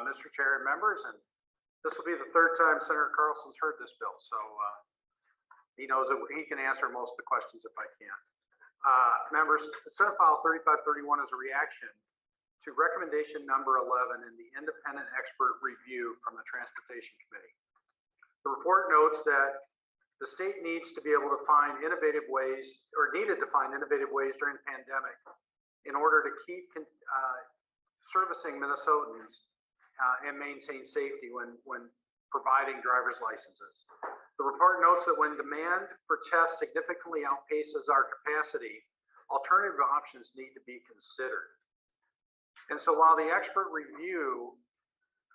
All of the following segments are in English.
Mr. Chair and members, and this will be the third time Senator Carlson's heard this bill, so he knows that he can answer most of the questions if I can. Members, Senate File 3531 is a reaction to recommendation number 11 in the independent expert review from the Transportation Committee. The report notes that the state needs to be able to find innovative ways, or needed to find innovative ways during the pandemic in order to keep servicing Minnesotans and maintain safety when providing driver's licenses. The report notes that when demand for tests significantly outpaces our capacity, alternative options need to be considered. And so while the expert review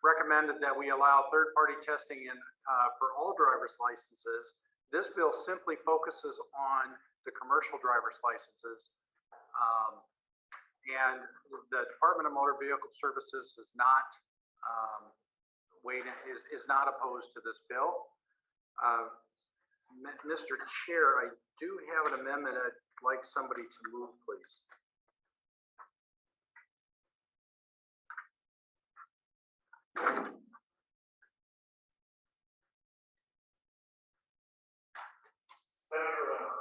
recommended that we allow third-party testing in for all driver's licenses, this bill simply focuses on the commercial driver's licenses. And the Department of Motor Vehicle Services is not is not opposed to this bill. Mr. Chair, I do have an amendment I'd like somebody to move, please. Senator Limmer.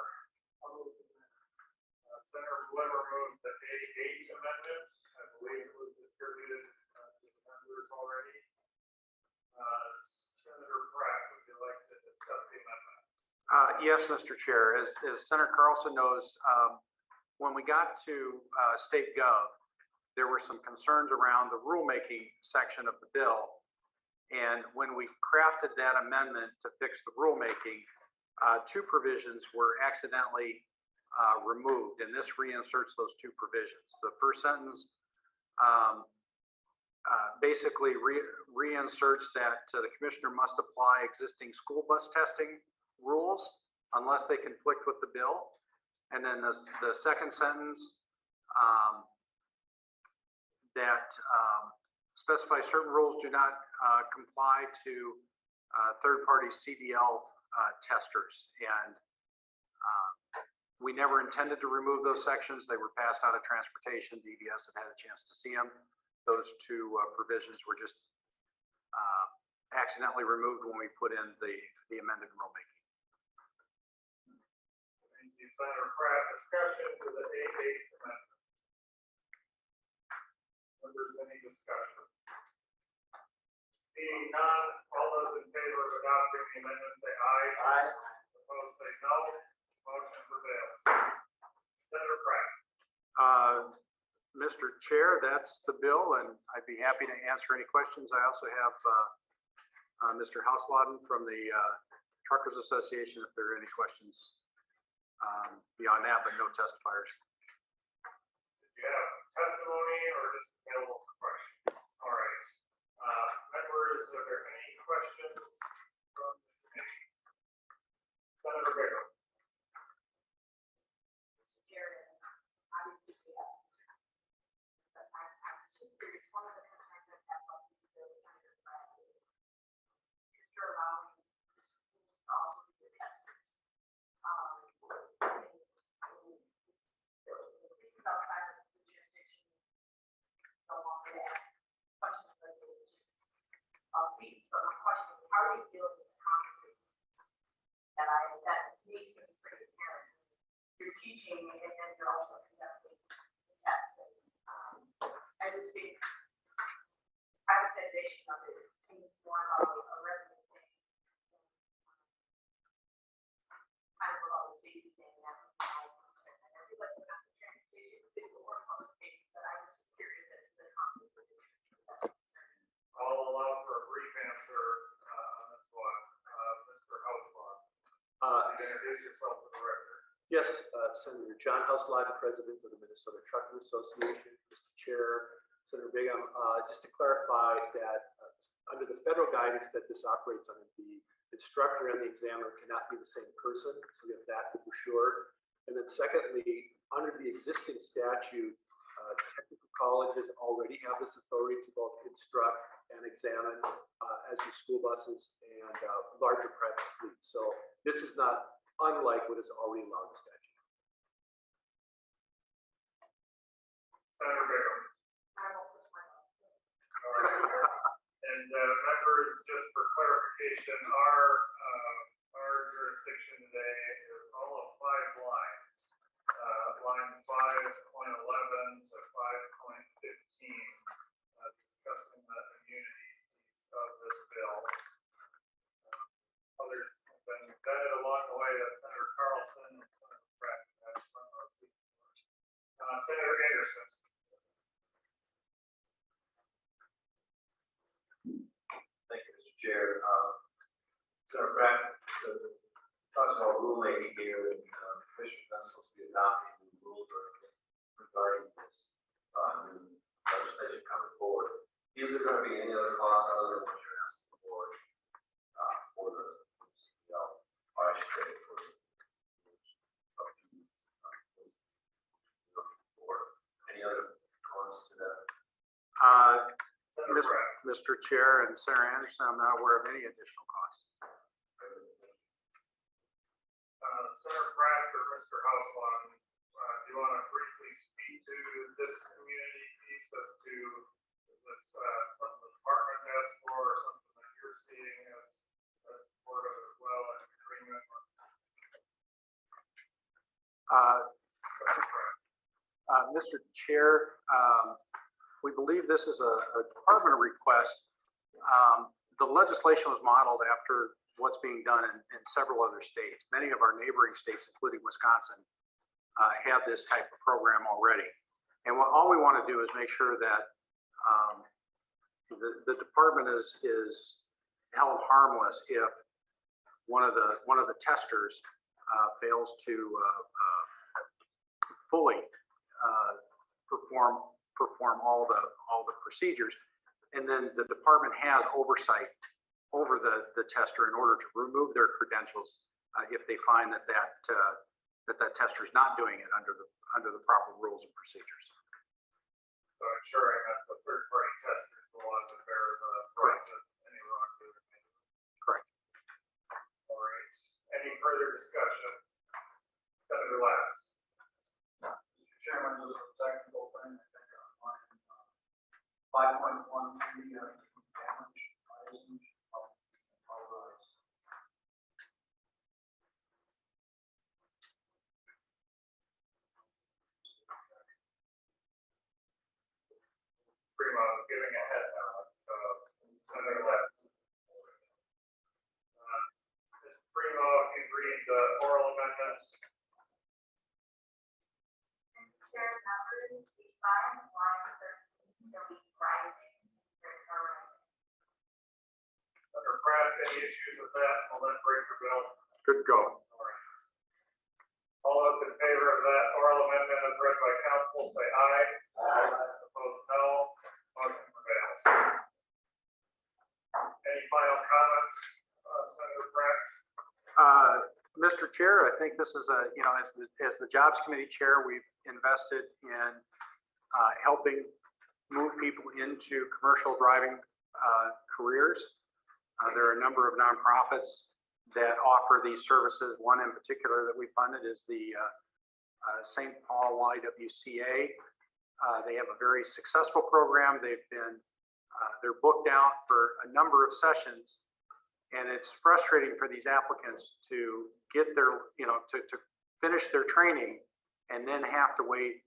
Senator Limmer moved the A8 amendment. I believe it was distributed to the members already. Senator Pratt, would you like to discuss the amendment? Yes, Mr. Chair. As Senator Carlson knows, when we got to State Gov, there were some concerns around the rulemaking section of the bill. And when we crafted that amendment to fix the rulemaking, two provisions were accidentally removed, and this reinserts those two provisions. The first sentence basically reinserts that the commissioner must apply existing school bus testing rules unless they conflict with the bill. And then the second sentence that specifies certain rules do not comply to third-party CDL testers. And we never intended to remove those sections. They were passed out of transportation. DVS had a chance to see them. Those two provisions were just accidentally removed when we put in the amended rulemaking. Thank you, Senator Pratt. Discussion for the A8 amendment. Members, any discussion? Seeing none, all those in favor of adopting the amendment say aye. Aye. Opposed say no. Motion prevails. Senator Pratt. Mr. Chair, that's the bill, and I'd be happy to answer any questions. I also have Mr. Hausladen from the Truckers Association if there are any questions beyond that, but no testifiers. Did you have testimony or just available for questions? All right. Members, are there any questions from the committee? Senator Baker. Mr. Chair, obviously we have concerns, but I was just curious. One of the concerns I've had about these bills, Senator Pratt, is if you're allowing the schools to also be the testers. This is outside of the jurisdiction. No longer ask questions like this. Seats, but my question is, how do you feel this conflict that needs to be pretty apparent? You're teaching and then you're also conducting the testing. I just think privatization of it seems more about a revenue thing, kind of about a safety thing. That was my concern. And everybody got the transportation, big or public safety, but I was just curious as to the conflict of interest that's concerning. I'll allow for a brief answer on this one. Mr. Hausladen. Introduce yourself for the record. Yes, Senator John Hausladen, President of the Minnesota Trucking Association. Mr. Chair, Senator Bingham, just to clarify that under the federal guidance that this operates under, the instructor and the examiner cannot be the same person. So we have that for sure. And then secondly, under the existing statute, technical colleges already have this authority to both instruct and examine as do school buses and larger private fleets. So this is not unlike what is already allowed in statute. Senator Baker. just for clarification, our jurisdiction today is all of 5 lines. Line 5.11 to 5.15, discussing the immunity piece of this bill. Others have been vetted along the way. That's Senator Carlson and Senator Pratt. Senator Anderson. Thank you, Mr. Chair. Senator Pratt, talks about rulemaking here, and Commissioner's not supposed to be adopting new rules or anything regarding this new legislation coming forward. Is there going to be any other costs other than what you're asking for the CPL, or I should say for the any other costs to that? Senator Pratt. Mr. Chair and Senator Anderson, I'm not aware of any additional costs. Senator Pratt or Mr. Houseline, do you want to briefly speak to this community piece as to this something the department asked for or something that you're seeing as supportive as well in agreement? Mr. Chair, we believe this is a department request. The legislation was modeled after what's being done in several other states. Many of our neighboring states, including Wisconsin, have this type of program already. And all we want to do is make sure that the department is held harmless if one of the testers fails to fully perform all the procedures, and then the department has oversight over the tester in order to remove their credentials if they find that tester is not doing it under the proper rules and procedures. So ensuring that the third-party tester is the one that bears the brunt of any wrongdoing. Correct. All right. Any further discussion? Senator Lance. Mr. Chairman, just a technical thing, I think on line 5.13, damage, Primo is giving a head nod. Senator Lance. Ms. Primo, if you read the oral amendment. Mr. Chair, numbers 85, line 13, delete rising, Senator Pratt, any issues with that? Will that break the bill? Good to go. All right. All those in favor of that oral amendment as read by council, say aye. Aye. Opposed, no. Motion prevails. Any final comments, Senator Pratt? Mr. Chair, I think this is as the Jobs Committee Chair, we've invested in helping move people into commercial driving careers. There are a number of nonprofits that offer these services. One in particular that we funded is the St. Paul Ywca. They have a very successful program. They're booked out for a number of sessions, and it's frustrating for these applicants to get their, to finish their training and then have to wait.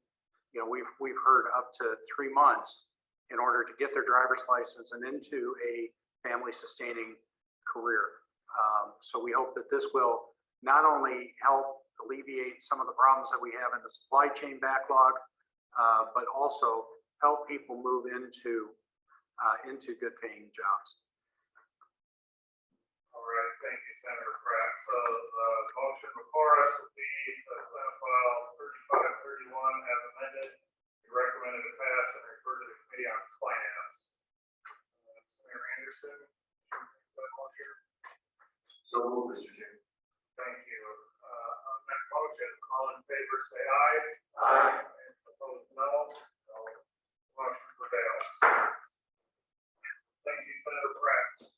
We've heard up to 3 months in order to get their driver's license and into a family sustaining career. So we hope that this will not only help alleviate some of the problems that we have in the supply chain backlog, but also help people move into good paying jobs. All right, thank you, Senator Pratt. So the motion before us would be Senate File 3531 as amended. We recommended to pass and refer to the Committee on Finance. Senator Anderson, So move, Mr. Chair. thank you. On that motion, all in favor say aye. Aye. Opposed, no. Motion prevails. Thank you, Senator Pratt.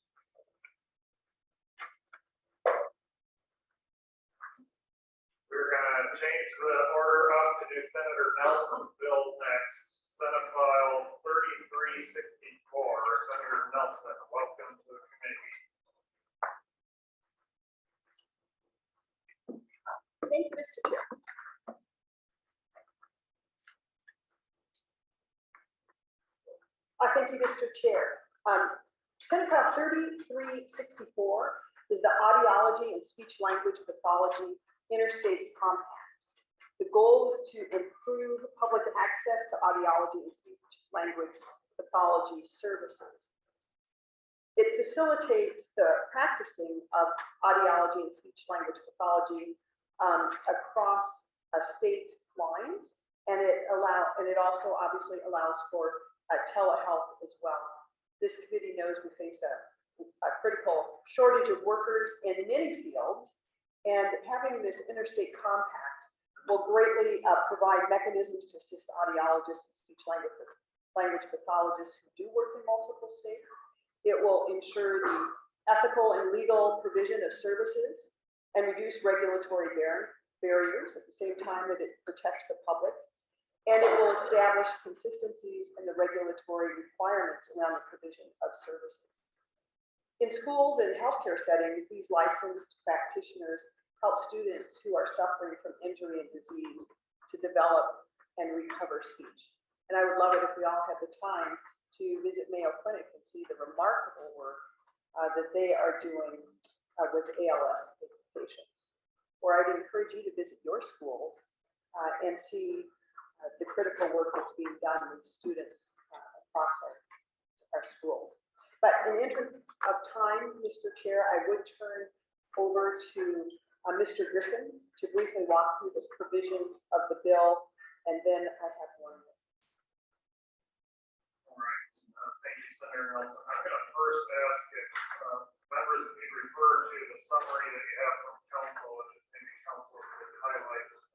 We're going to change the order up to do Senator Nelson's bill next. Senate File 3364. Senator Nelson, welcome to the committee. Senate File 3364 is the Audiology and Speech Language Pathology Interstate Compact. The goal is to improve public access to audiology and speech language pathology services. It facilitates the practicing of audiology and speech language pathology across state lines, and it also obviously allows for telehealth as well. This committee knows we face a critical shortage of workers in many fields, and having this interstate compact will greatly provide mechanisms to assist audiologists and speech language pathologists who do work in multiple states. It will ensure the ethical and legal provision of services and reduce regulatory barriers at the same time that it protects the public. And it will establish consistencies in the regulatory requirements around the provision of services. In schools and healthcare settings, these licensed practitioners help students who are suffering from injury and disease to develop and recover speech. And I would love it if we all had the time to visit Mayo Clinic and see the remarkable work that they are doing with ALS patients. Or I'd encourage you to visit your schools and see the critical work that's being done with students across our schools. But in the interest of time, Mr. Chair, I would turn over to Mr. Griffin to briefly walk through the provisions of the bill, and then I have one. All right, thank you, Senator Nelson. I'm going to first ask if members may refer to the summary that you have from council, and maybe council could highlight the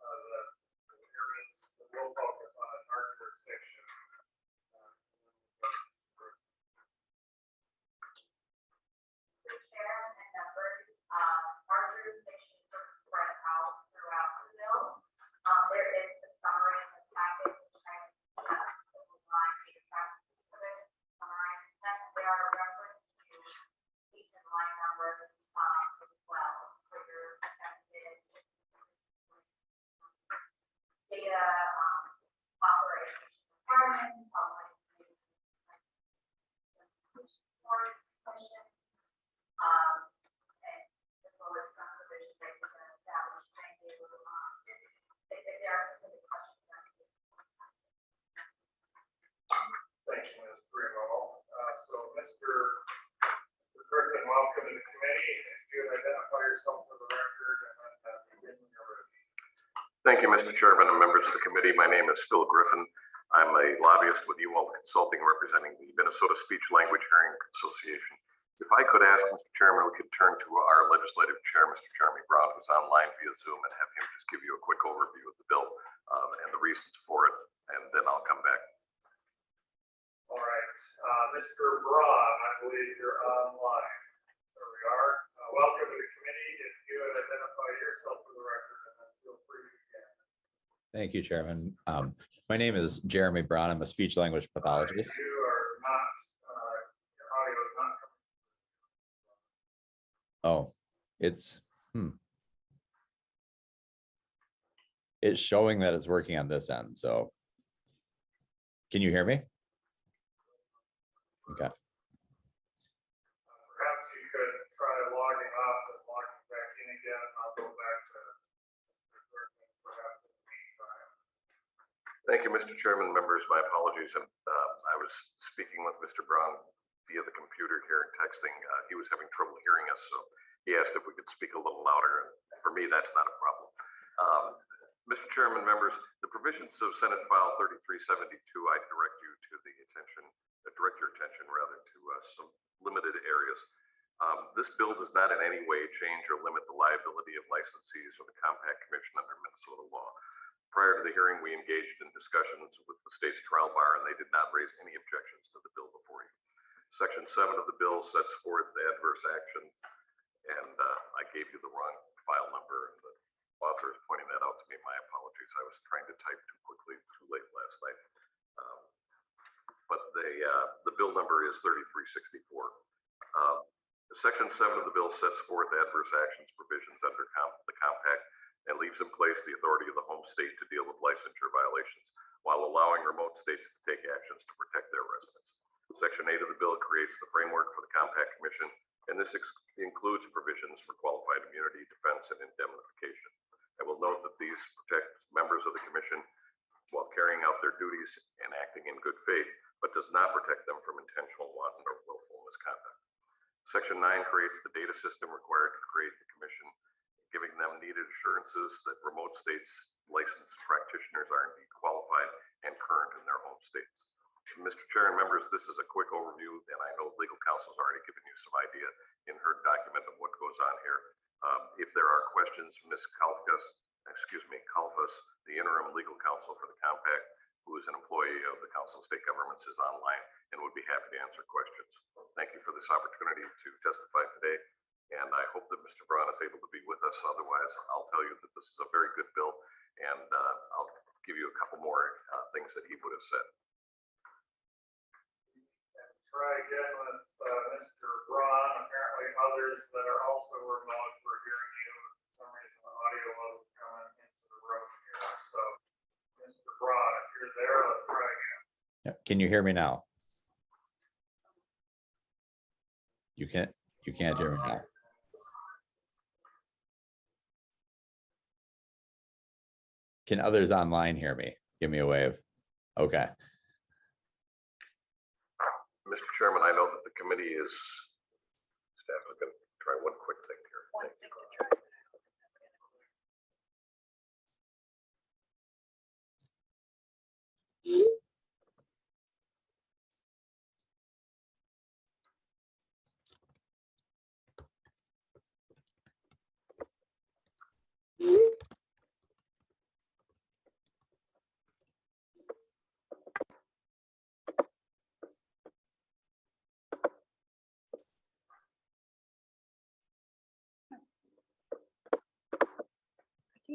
areas that we'll focus on in our jurisdiction. Mr. Chair and members, our jurisdiction sort of spread out throughout the bill. There is a summary in the package, which I suggest that will line the effects of it, summarize that. There are references to each and line numbers as well for your affected data, operation requirements, public commission, and as well as some provisions that we can establish. Thank you. If there are specific questions. Thank you, Ms. Primo. So Mr. Griffin, welcome to the committee. If you would identify yourself for the record and then begin when you're ready. Thank you, Mr. Chairman and members of the committee. My name is Phil Griffin. I'm a lobbyist with Ywca Consulting representing the Minnesota Speech Language Hearing Association. If I could ask, Mr. Chairman, we could turn to our legislative chair, Mr. Jeremy Brown, who's online via Zoom, and have him just give you a quick overview of the bill and the reasons for it, and then I'll come back. All right, Mr. Braun, I believe you're online. There we are. Welcome to the committee. If you would identify yourself for the record, and then feel free to begin. Thank you, Chairman. My name is Jeremy Brown. I'm a speech language pathologist. You are not, your audio is not coming. Oh, it's showing that it's working on this end. So can you hear me? Okay. Perhaps you could try logging off and logging back in again, and I'll go back to perhaps in the meantime. Thank you, Mr. Chairman, members. My apologies. And I was speaking with Mr. Brown via the computer here and texting. He was having trouble hearing us, so he asked if we could speak a little louder. And for me, that's not a problem. Mr. Chairman, members, the provisions of Senate File 3372, I direct your attention rather to some limited areas. This bill does not in any way change or limit the liability of licensees or the Compact Commission under Minnesota law. Prior to the hearing, we engaged in discussions with the state's trial bar, and they did not raise any objections to the bill before you. Section 7 of the bill sets forth the adverse actions, and I gave you the wrong file number, and the author is pointing that out to me. My apologies. I was trying to type too quickly, too late last night. But the bill number is 3364. Section 7 of the bill sets forth adverse actions provisions under the compact and leaves in place the authority of the home state to deal with licensure violations while allowing remote states to take actions to protect their residents. Section 8 of the bill creates the framework for the Compact Commission, and this includes provisions for qualified immunity, defense, and indemnification. I will note that these protect members of the commission while carrying out their duties and acting in good faith, but does not protect them from intentional, wanton, or willful misconduct. Section 9 creates the data system required to create the commission, giving them needed assurances that remote states licensed practitioners are indeed qualified and current in their home states. Mr. Chair and members, this is a quick overview, and I know legal counsel's already given you some idea in her document of what goes on here. If there are questions, Ms. Kalfas, the interim legal counsel for the Compact, who is an employee of the Council of State Governments, is online and would be happy to answer questions. Thank you for this opportunity to testify today, and I hope that Mr. Braun is able to be with us. Otherwise, I'll tell you that this is a very good bill, and I'll give you a couple more things that he would have said. Try again with Mr. Braun. Apparently others that are also remote were hearing you. For some reason, the audio wasn't coming into the room here. So, Mr. Braun, if you're there, let's try again. Yeah, can you hear me now? You can't hear me now. Can others online hear me? Give me a wave. Okay. Mr. Chairman, I know that the committee is, staff is going to try one quick thing here.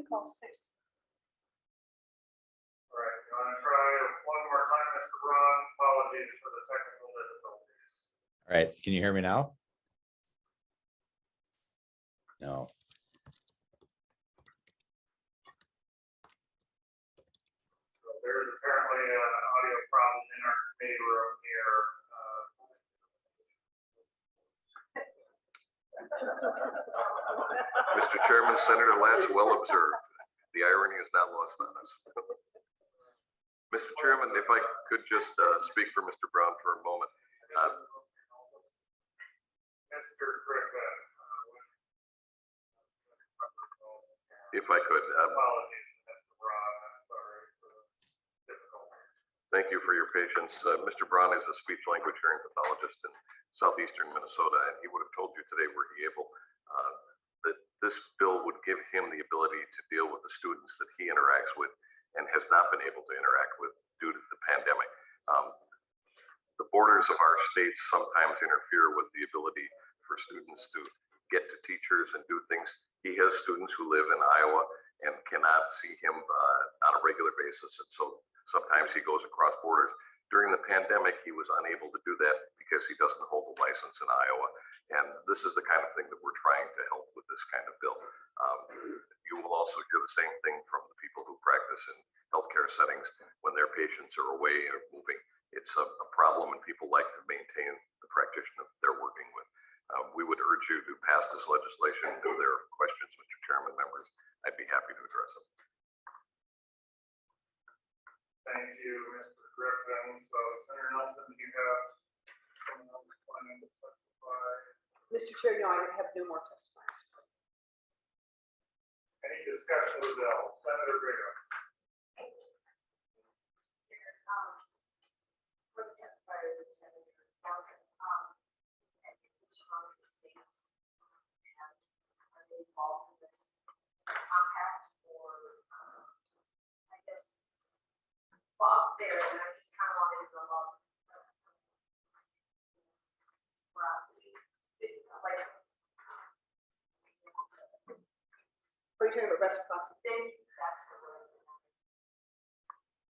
Call 6. All right, you want to try one more time, Mr. Braun? Apologies for the technical difficulties. All right, can you hear me now? No. So there's apparently an audio problem in our committee room here. Mr. Chairman, Senator Latz, well observed. The irony is not lost on us. Mr. Chairman, if I could just speak for Mr. Braun for a moment. Mr. Griffin. If I could. Apologies, Mr. Braun. I'm sorry for the difficulties. Thank you for your patience. Mr. Braun is a speech language hearing pathologist in southeastern Minnesota, and he would have told you today were he able that this bill would give him the ability to deal with the students that he interacts with and has not been able to interact with due to the pandemic. The borders of our states sometimes interfere with the ability for students to get to teachers and do things. He has students who live in Iowa and cannot see him on a regular basis, and so sometimes he goes across borders. During the pandemic, he was unable to do that because he doesn't hold a license in Iowa. And this is the kind of thing that we're trying to help with this kind of bill. You will also hear the same thing from the people who practice in healthcare settings when their patients are away and moving. It's a problem, and people like to maintain the practitioner that they're working with. We would urge you to pass this legislation. If there are questions, Mr. Chairman, members, I'd be happy to address them. Thank you, Mr. Griffin. So, Senator Nelson, do you have someone else planning to testify? Mr. Chair, no, I have no more testifiers. Any discussion of the bill? Senator Brigham. For the testifier, Senator Nelson, and each one of the states are they involved in this compact, or I guess Bob there, and I just kind of wanted to know veracity, license. Are you talking about reciprocity? That's the word.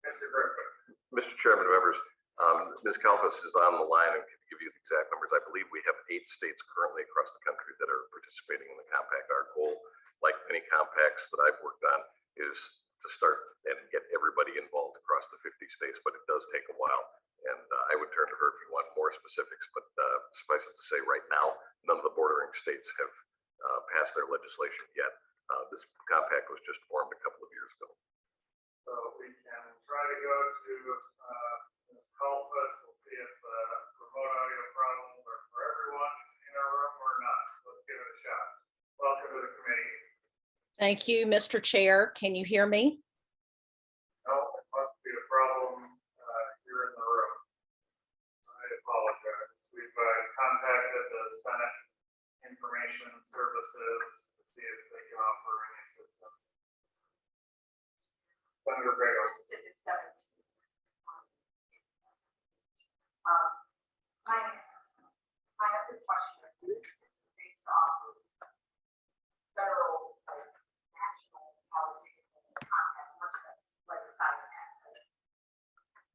Mr. Griffin. Mr. Chairman, members, Ms. Kalfas is on the line and can give you the exact numbers. I believe we have 8 states currently across the country that are participating in the compact. Our goal, like many compacts that I've worked on, is to start and get everybody involved across the 50 states, but it does take a while. And I would turn to her if you want more specifics, but suffice it to say, right now, none of the bordering states have passed their legislation yet. This compact was just formed a couple of years ago. So we can try to go to help us. We'll see if remote audio problems are for everyone in our room or not. Let's give it a shot. Welcome to the committee. Thank you, Mr. Chair. Can you hear me? No, it must be a problem here in the room. I apologize. We've contacted the Senate Information Services to see if they can offer any assistance. Senator Bagel. Exhibit 17. My other question is based off of federal, like, national policy and contact, much that's like aside of that.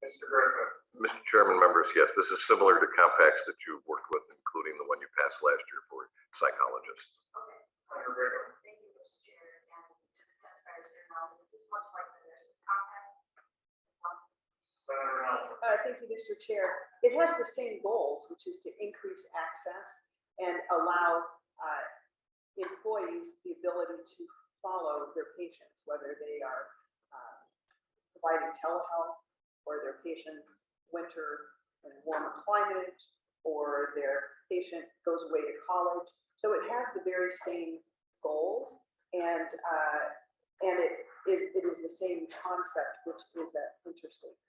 Mr. Griffith. Mr. Chairman, members, yes, this is similar to compacts that you've worked with, including the one you passed last year for psychologists. Okay. Senator Bagel. Thank you, Mr. Chair, and to the testifiers here now, is this much like the nurse's compact? Senator Nelson. Thank you, Mr. Chair. It has the same goals, which is to increase access and allow employees the ability to follow their patients, whether they are providing telehealth or their patients winter in a warmer climate, or their patient goes away to college. So it has the very same goals, and it is the same concept, which is an interstate.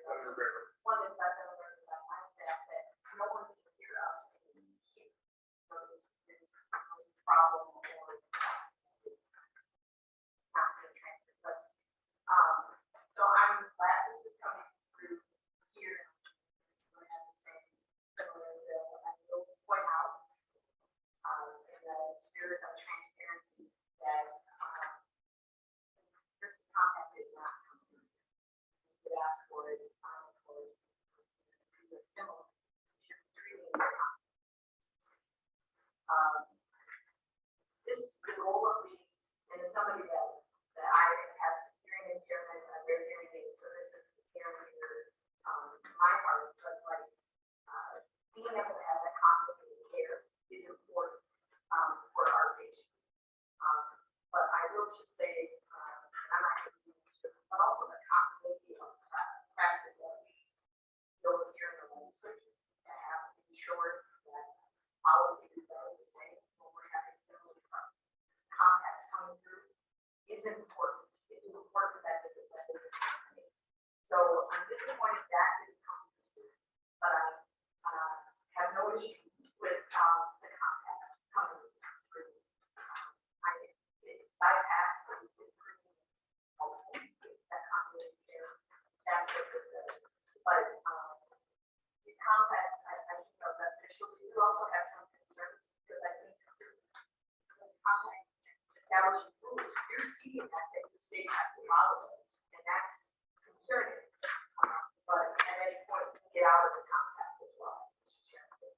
Senator Bagel. One is I've been learning about my staff that no one can hear us and hear. So there's a problem or not going to transfer. But so I'm glad this is coming through here. We're going to have the same similar bill. I will point out in the spirit of transparency that this compact did not come through. You could ask for it. These are similar. You should be treating this. This, the goal of these, and as somebody that I have hearing impairment, I wear hearing aids, so this is hearing near my heart, but like being able to have that complicated care is important for our patients. But I will just say, I'm not going to use it, but also the continuity of practice that we build here in the legislature to have ensured that policies are the same when we're having similar compacts coming through is important. It's important that it is happening. So I'm disappointed that didn't come through, but I have no issue with the compact coming through. I've had that continuity there. That's what this is. But the compacts, I know that officially you also have some concerns because I think the compact establishing rules, you're seeing that the state has a lot of those, and that's concerning. But at any point, you get out of the compact as well, Mr. Chairman.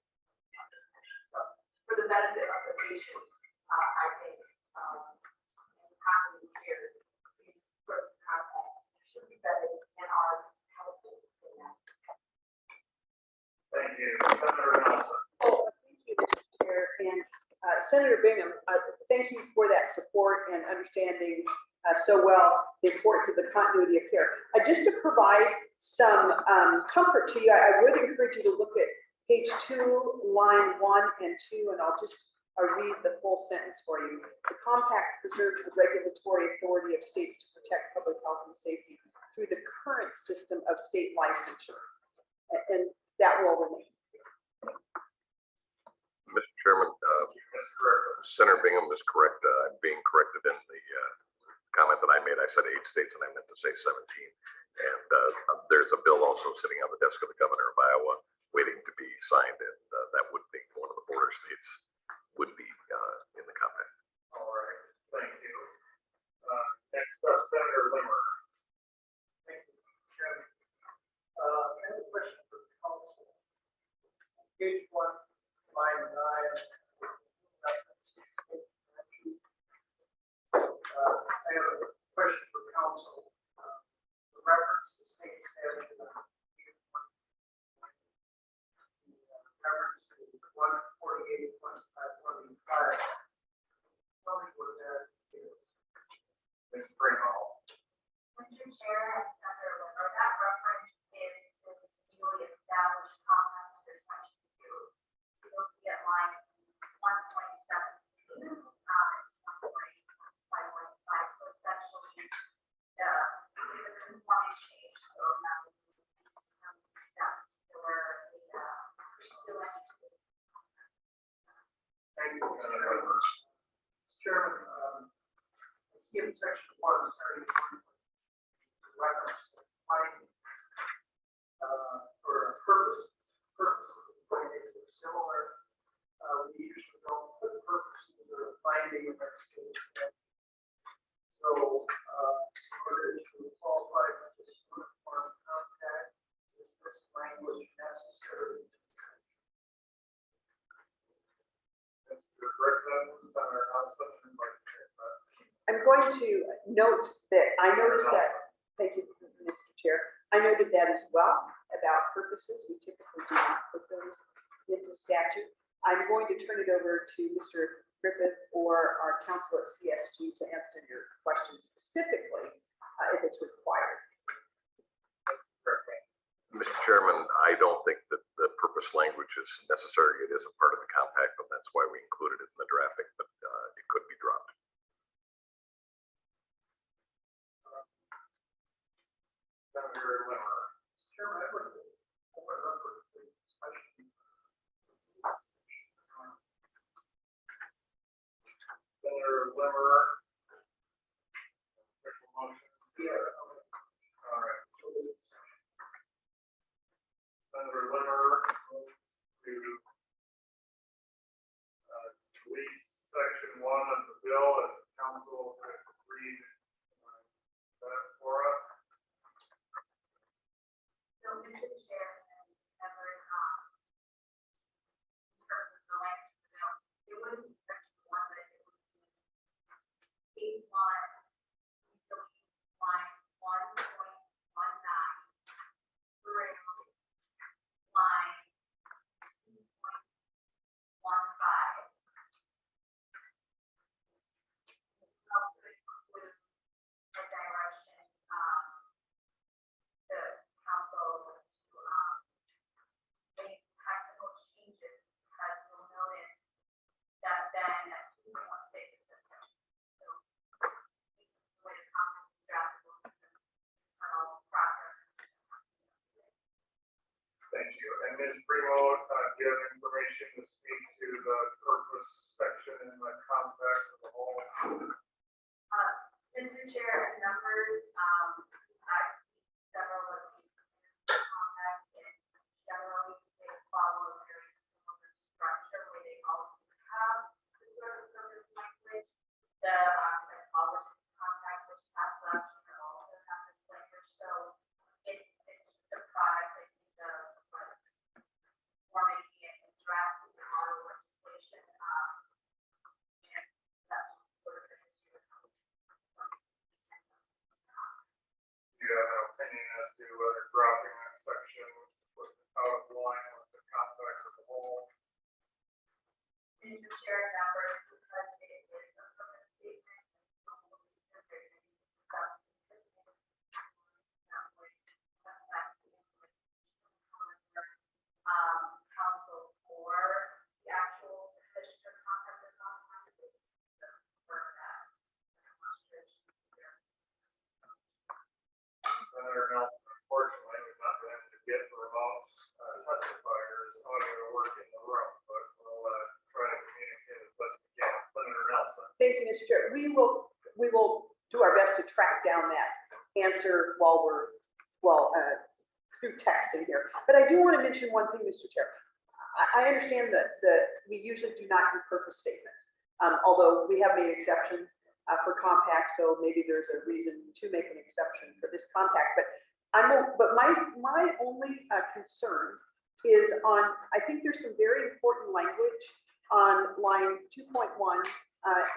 So for the benefit of the patient, I think in continuity care, these sorts of compacts should be vetted and are helpful in that. Thank you. Senator Nelson. Oh, thank you, Mr. Chair, and Senator Bingham, thank you for that support and understanding so well the importance of the continuity of care. Just to provide some comfort to you, I would encourage you to look at page 2, line 1 and 2, and I'll just read the full sentence for you. The compact preserves the regulatory authority of states to protect public health and safety through the current system of state licensure, and that will remain. Mr. Chairman, Senator Bingham is correct. I'm being corrected in the comment that I made. I said 8 states and I meant to say 17. And there's a bill also sitting on the desk of the governor of Iowa waiting to be signed, and that would be one of the border states would be in the compact. All right, thank you. Next up, Senator Limmer. Thank you, Chairman. I have a question for the council. Page 1, line 9. I have a question for council. section one, starting with reference to finding, or purposes of findings are similar. We usually don't put purposes or finding in our state statute. So, in order to qualify for this uniform contact, is this language necessary? Mr. Griffin, Senator Nelson, and Vice Chair Pratt. I'm going to note that, I noticed that, thank you, Mr. Chair. I noted that as well about purposes. We typically do not put those into statute. I'm going to turn it over to Mr. Griffith or our counsel at CSG to answer your question specifically, if it's required. Mr. Chairman, I don't think that the purpose language is necessary. It is a part of the compact, and that's why we included it in the drafting, but it could be dropped. Senator Limmer. Chairman, I would open it up for discussion. Senator Limmer. Official motion. Yes. All right. Senator Limmer to delete section one of the bill as the council could read that for us. So, Mr. Chair, and members, in terms of the language of the bill, it wouldn't be section one, but it would be page one, utility line 1.19 through line 2.15. Also include a direction, the council to make technical changes, because you'll notice that then at 2.16 is the section. So we can do it a common draft will be the internal process. Thank you. And Ms. Primo, do you have information to speak to the purpose section in the compact as a whole? Mr. Chair and members, I've seen several of these contacts, and generally they follow a very similar structure where they also have the sort of purpose language. The psychologist contact, which passed last year, also have this language. So it's just a product of the forming and drafting the model legislation. And that's sort of the history of how Do you have an opinion as to whether dropping that section was out of line with the compact as a whole? Mr. Chair and members, because it is a purpose statement, council for the actual register contact is not for that. Senator Nelson, unfortunately, we've not been able to get remote testifiers audio work in the room, but we'll try to communicate as best we can. Senator Nelson. Thank you, Mr. Chair. We will do our best to track down that answer while we're, through texting here. But I do want to mention one thing, Mr. Chair. I understand that we usually do not do purpose statements, although we have made exceptions for compact, so maybe there's a reason to make an exception for this compact. But my only concern is on, I think there's some very important language on line 2.1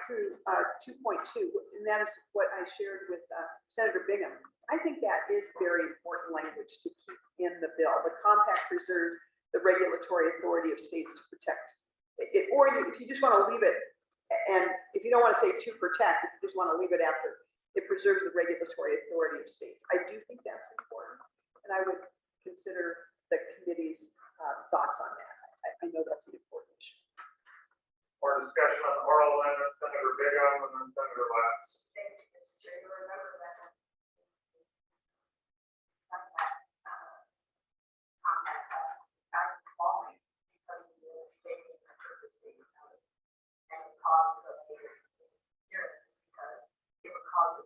through 2.2, and that is what I shared with Senator Bingham. I think that is very important language to keep in the bill. The compact preserves the regulatory authority of states to protect it, or if you just want to leave it, and if you don't want to say to protect, if you just want to leave it after, it preserves the regulatory authority of states. I do think that's important, and I would consider the committee's thoughts on that. I know that's an important issue. More discussion on the oral amendment, Senator Bingham, and then Senator Lax. Thank you, Mr. Chair. You remember that. Compact has falling because of the taking the purpose statement out, and it caused the later hearings because it would cause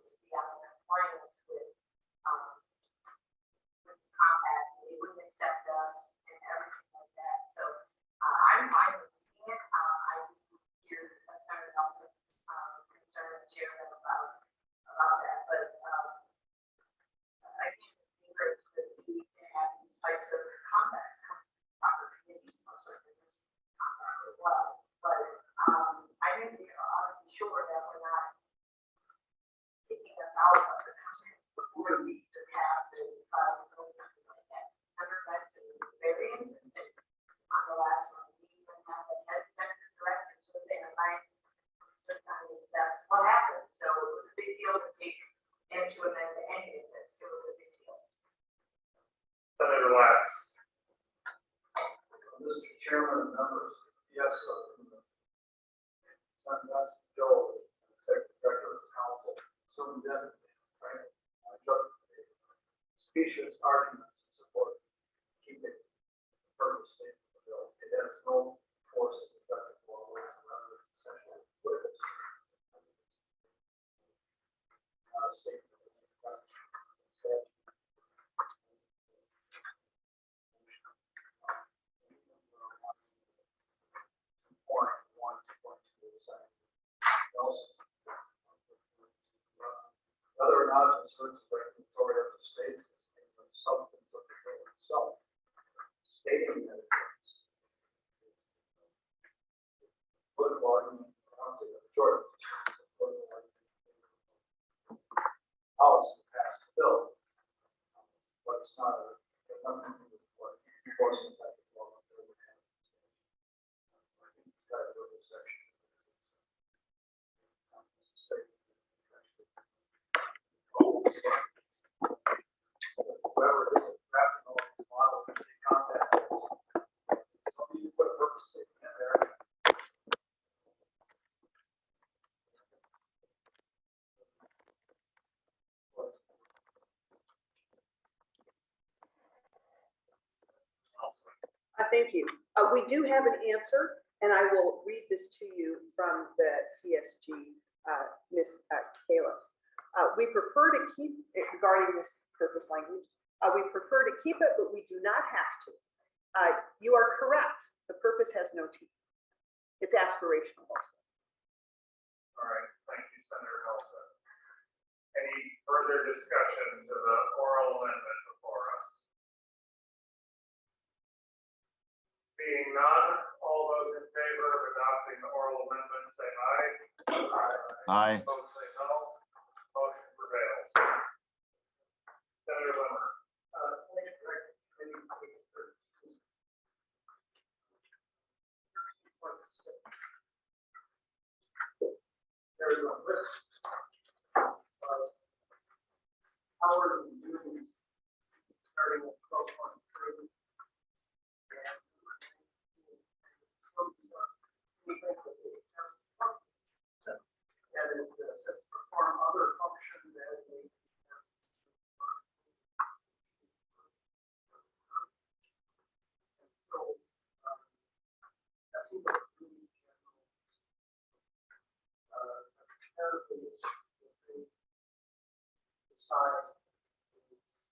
Senator Lax. Mr. Chairman and members, yes, that's Joe, Executive Director of the Council, so then, right? I took specious arguments in support of keeping the purpose statement of the bill. It has no force of effective law whatsoever, essentially political statement. Whether or not it serves the regulatory of the states is the substance of the bill itself, stating that it is political argument, I don't think the majority policy passed the bill, but it's not a nothing to do with what forcing that law. I think it's got to go to section. Whoever is drafting all these models, they contact us. So you put a purpose statement in there. Thank you. We do have an answer, and I will read this to you from the CSG, Ms. Caleb. We prefer to keep it regarding this purpose language. We prefer to keep it, but we do not have to. You are correct. The purpose has no teeth. It's aspirational also. All right, thank you, Senator Nelson. Any further discussion to the oral amendment before us? Seeing none, all those in favor of adopting the oral amendment, say aye. Aye. Opposed, say no. Motion prevails. Senator Limmer. There's a list of hours and duties starting with 12.3. And it says perform other functions as they. So that's either really general. Apparently the size is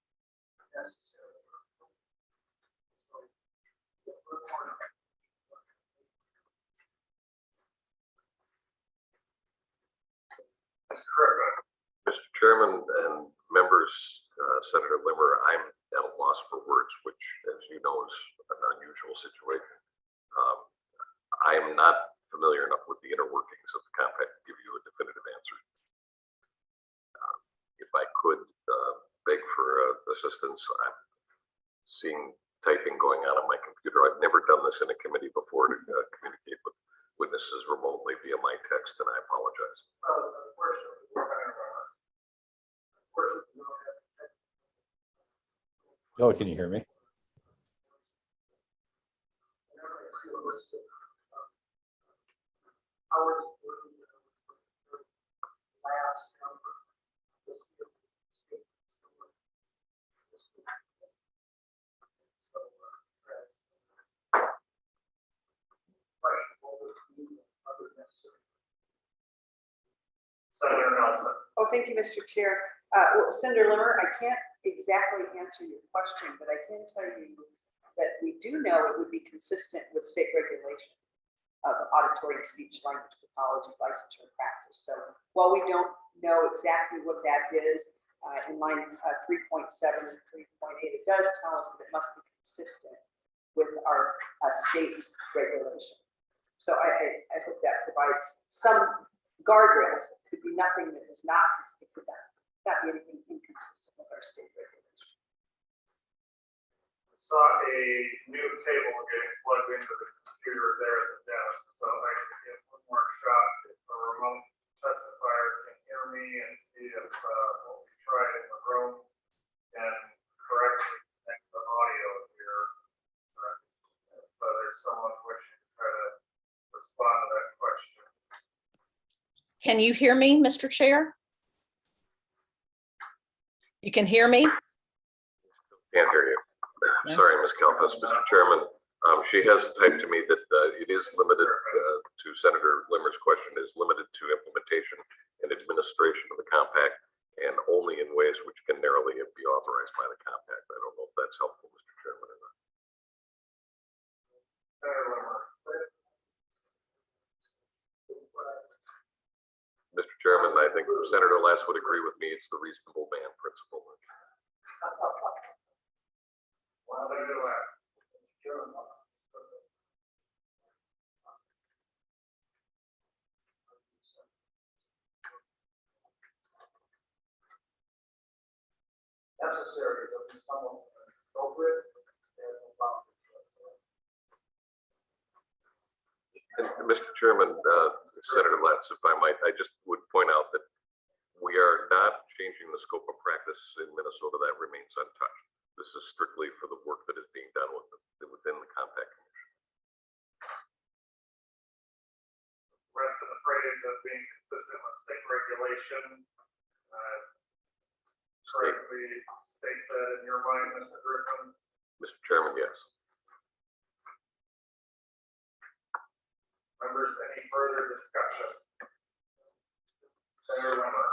necessary. So Mr. Chairman and members, Senator Limmer, I'm at a loss for words, which, as you know, is an unusual situation. I am not familiar enough with the inner workings of the compact to give you a definitive answer. If I could beg for assistance, I'm seeing typing going on my computer. I've never done this in a committee before to communicate with witnesses remotely via my text, and I apologize. Oh, can you hear me? Senator Nelson. Oh, thank you, Mr. Chair. Well, Senator Limmer, I can't exactly answer your question, but I can tell you that we do know it would be consistent with state regulation of auditory and speech language pathology licensure and practice. So while we don't know exactly what that is, in line 3.7 and 3.8, it does tell us that it must be consistent with our state regulation. So I hope that provides some guardrails. It could be nothing that is not, it could not be anything inconsistent with our state regulation. Saw a new cable getting plugged into the computer there at the desk, so I can get one more shot if a remote testifier can hear me and see if what we tried in the room can correctly connect the audio. someone wishing to try to respond to that question. Can you hear me, Mr. Chair? You can hear me? Can't hear you. Sorry, Ms. Kalfas. Mr. Chairman, she has typed to me that it is limited to Senator Limmer's question, is limited to implementation and administration of the compact, and only in ways which can narrowly be authorized by the compact. I don't know if that's helpful, Mr. Chairman, or not. Senator Limmer. Mr. Chairman, I think Senator Lass would agree with me. It's the reasonable man principle. Senator Lass. Necessary, but if someone appropriate, there's no problem. And Mr. Chairman, Senator Letts, if I might, I just would point out that we are not changing the scope of practice in Minnesota. That remains untouched. This is strictly for the work that is being done within the compact commission. Rest of the phrase of being consistent with state regulation. Correctly state that in your mind, Mr. Griffin. Mr. Chairman, yes. Members, any further discussion? Senator Limmer.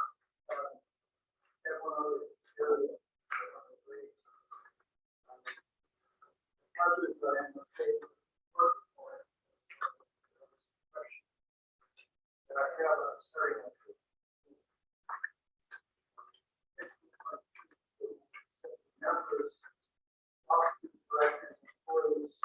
And I have a very members, officers, directors, employees.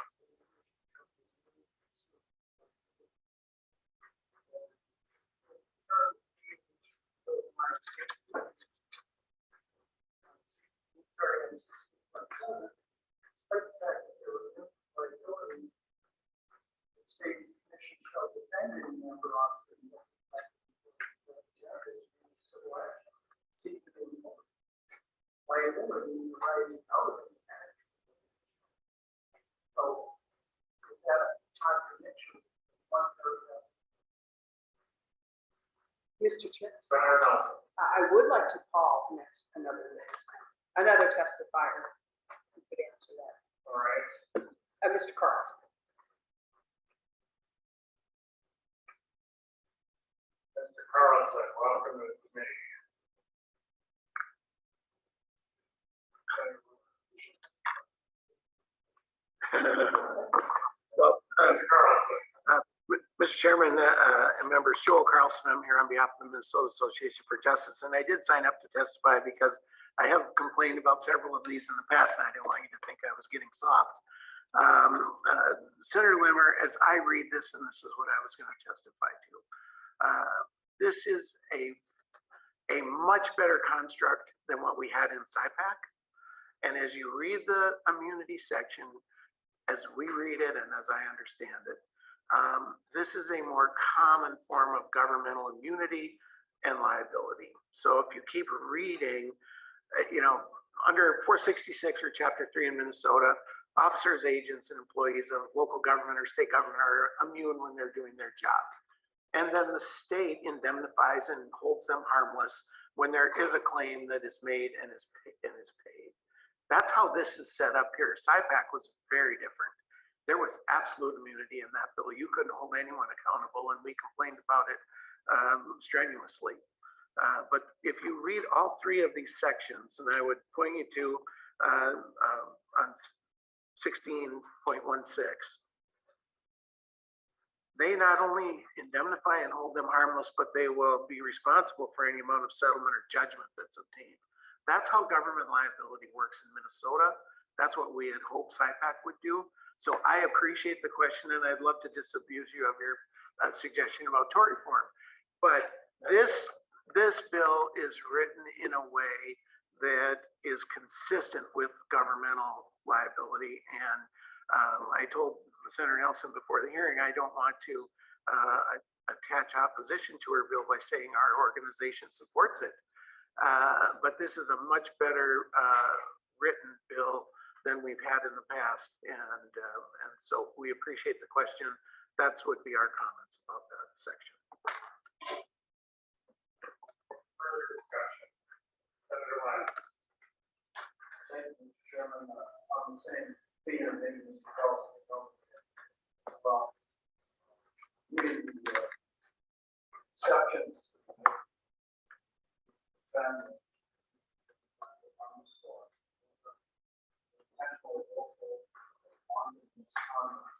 States commission shall defend any member officer civil action. Seek to be liability arising out of the act. So is that a contradiction? One paragraph. Mr. Chair, Senator Nelson. I would like to call next another testifier who could answer that. All right. Mr. Carlson. Mr. Carlson, welcome to the committee. Well, Mr. Carlson. Mr. Chairman, and members, Joel Carlson, I'm here on behalf of the Minnesota Association for Justice, and I did sign up to testify because I have complained about several of these in the past, and I didn't want you to think I was getting soft. Senator Limmer, as I read this, and this is what I was going to testify to, this is a much better construct than what we had in SIPAC. And as you read the immunity section, as we read it and as I understand it, this is a more common form of governmental immunity and liability. So if you keep reading, under 466 or Chapter 3 in Minnesota, officers, agents, and employees of local government or state government are immune when they're doing their job. And then the state indemnifies and holds them harmless when there is a claim that is made and is paid. That's how this is set up here. SIPAC was very different. There was absolute immunity in that bill. You couldn't hold anyone accountable, and we complained about it strenuously. But if you read all three of these sections, and I would point you to on 16.16, they not only indemnify and hold them harmless, but they will be responsible for any amount of settlement or judgment that's obtained. That's how government liability works in Minnesota. That's what we had hoped SIPAC would do. So I appreciate the question, and I'd love to disabuse you of your suggestion about tort reform. But this bill is written in a way that is consistent with governmental liability. And I told Senator Nelson before the hearing, I don't want to attach opposition to her bill by saying our organization supports it. But this is a much better written bill than we've had in the past. And so we appreciate the question. That's would be our comments about that section. Further discussion? Senator Lyons. Thank you, Mr. Chairman. On the same theme, maybe Mr. Carlson, about meeting the exceptions. And potential local on this conduct.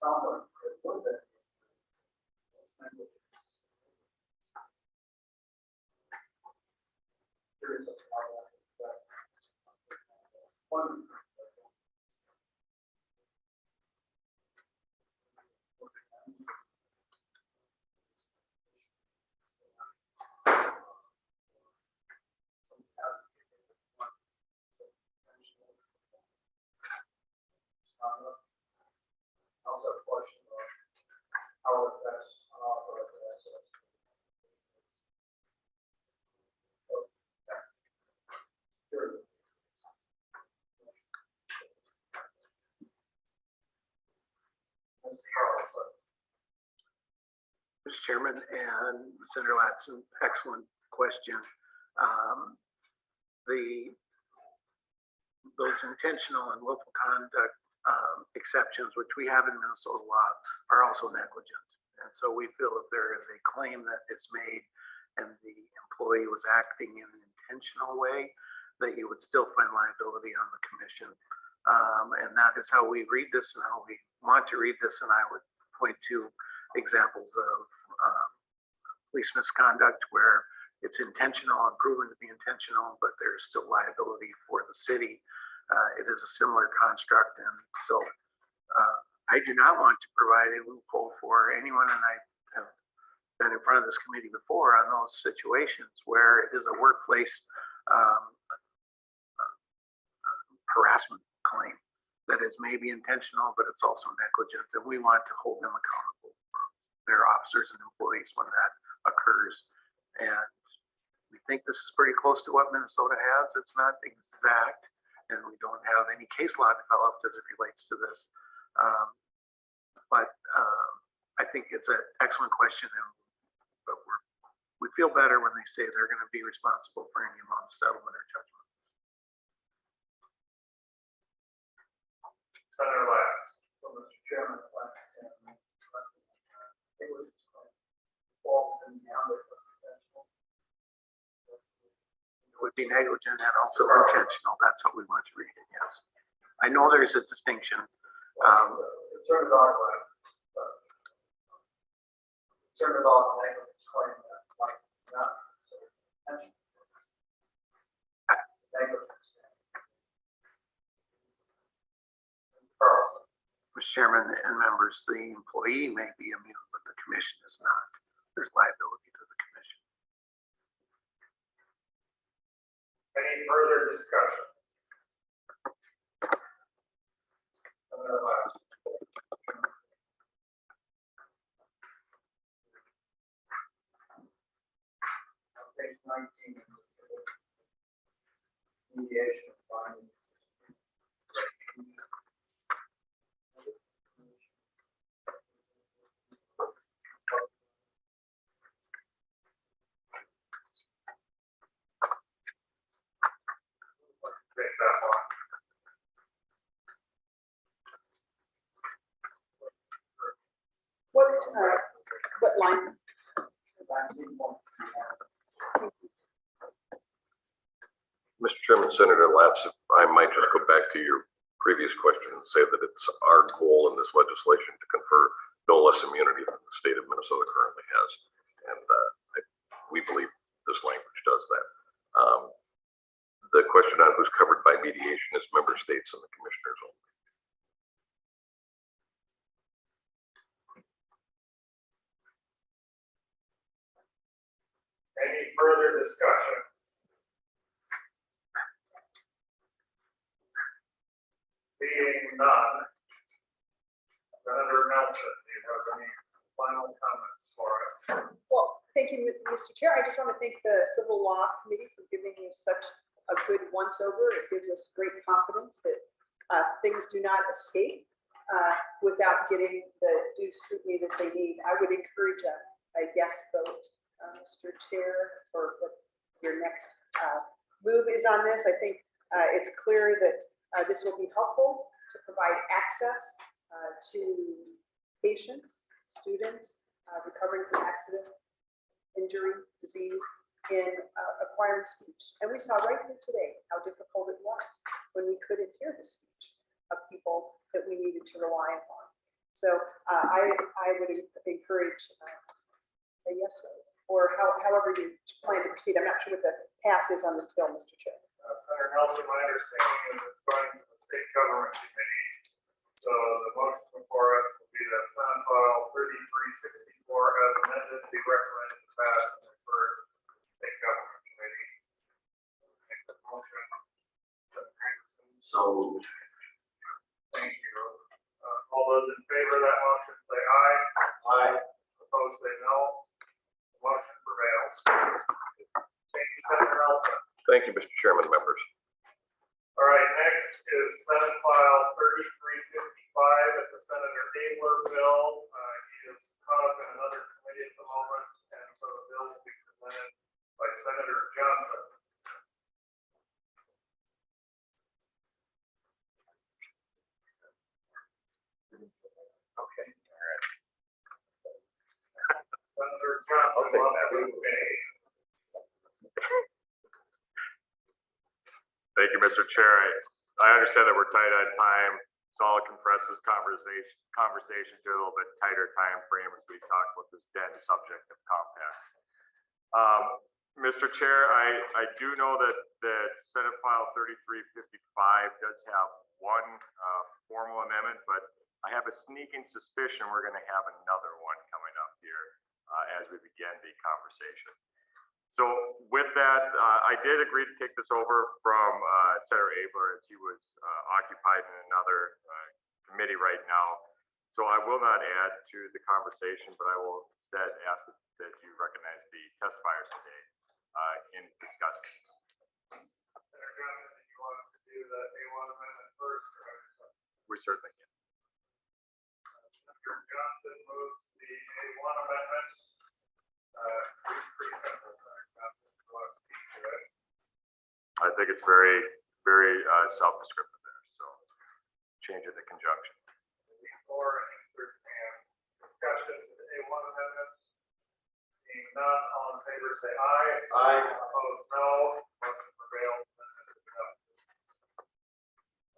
Sounds like it would be. Curious about how that one. Also a question of how it affects unauthorized access. Mr. Carlson. Mr. Chairman and Senator Latson, excellent question. Those intentional and willful conduct exceptions, which we have in Minnesota law, are also negligent. And so we feel if there is a claim that is made and the employee was acting in an intentional way, that you would still find liability on the commission. And that is how we read this and how we want to read this. And I would point to examples of police misconduct where it's intentional and proven to be intentional, but there's still liability for the city. It is a similar construct. And so I do not want to provide a loophole for anyone. And I have been in front of this committee before on those situations where it is a workplace harassment claim that is maybe intentional, but it's also negligent. And we want to hold them accountable for their officers and employees when that occurs. And we think this is pretty close to what Minnesota has. It's not exact, and we don't have any case law developed as it relates to this. But I think it's an excellent question, but we feel better when they say they're going to be responsible for any amount of settlement or judgment. Senator Lyons. So, Mr. Chairman, it was fault and the other potential. It would be negligent and also intentional. That's what we want to read it, yes. I know there's a distinction. Concerned about negligence claim that might not. So, negligence. Carlson. Mr. Chairman and members, the employee may be immune, but the commission is not. There's liability to the commission. Any further discussion? Senator Lyons. Page 19. Mediation of finding. Take that one. What line? 19. Mr. Chairman, Senator Latz, I might just go back to your previous question and say that it's our goal in this legislation to confer no less immunity than the state of Minnesota currently has. And we believe this language does that. The question on who's covered by mediation is member states and the commissioners only. Any further discussion? Being none. Senator Nelson, do you have any final comments for us? Well, thank Thank you, Mr. Chair. I just want to thank the Civil Law Committee for giving me such a good once-over. It gives us great confidence that things do not escape without getting the due scrutiny that they need. I would encourage a yes vote, Mr. Chair, for what your next move is on this. I think it's clear that this will be helpful to provide access to patients, students recovering from accident, injury, disease in acquired speech. And we saw right here today how difficult it was when we couldn't hear the speech of people that we needed to rely upon. So I would encourage a yes vote, or however you plan to proceed. I'm not sure what the path is on this bill, Mr. Chair. Senator Nelson, my understanding is it's going to the state government committee. So the motion before us will be that Senate File 3364 as amended be recommended to pass and refer to the state government committee. Make the motion. So, Thank you. All those in favor of that motion say aye. aye. Opposed say no. The motion prevails. Thank you, Senator Nelson. Thank you, Mr. Chairman, members. All right, next is Senate File 3355. It's the Senator Abler bill. He is caught up in another committee at the moment, and so the bill will be presented by Senator Johnson. Okay. All right. Senator I'll Johnson, take on that. the committee. Thank you, Mr. Chair. I understand that we're tight on time, so I'll compress this conversation to a little bit tighter time frame as we talk about this dense subject of compacts. Mr. Chair, I do know that Senate File 3355 does have one formal amendment, but I have a sneaking suspicion we're going to have another one coming up here as we begin the conversation. So with that, I did agree to take this over from Senator Abler as he was occupied in another committee right now. So I will not add to the conversation, but I will instead ask that you recognize the testifiers today in discussing this. Senator Johnson, do you want to do the A1 amendment first? Or We certainly can. Senator Johnson moves the A1 amendment. Pretty simple. I think it's very, very self-descriptive there. So changing the conjunction. Before and insert and discussion to the A1 amendment. Seeing none, all in favor say aye. Aye. Opposed, no. Motion prevails. So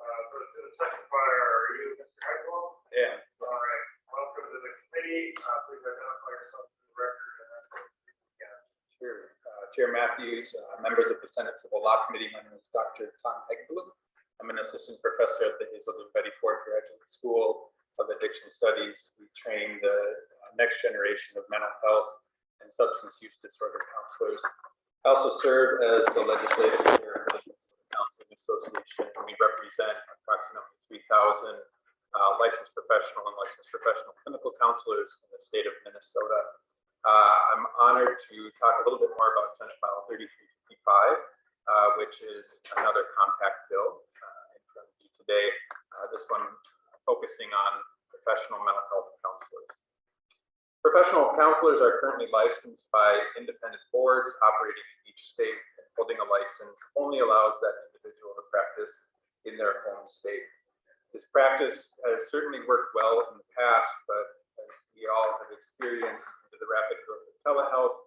to the testifier, are you Mr. Heigl? Yeah. All right. Welcome to the committee. Please identify yourself to the record and then begin. Sure. Chair Matthews, members of the Senate Civil Law Committee, my name is Dr. Tom Heigl. I'm an assistant professor at the Hazelden Betty Ford Graduate School of Addiction Studies. We train the next generation of mental health and substance use disorder counselors. I also serve as the legislative chair of the Counseling Association. We represent approximately 3,000 licensed professional and licensed professional clinical counselors in the state of Minnesota. I'm honored to talk a little bit more about Senate File 3355, which is another compact bill in front of you today. This one focusing on professional mental health counselors. Professional counselors are currently licensed by independent boards operating in each state, and holding a license only allows that individual to practice in their home state. This practice has certainly worked well in the past, but as we all have experienced due to the rapid growth of telehealth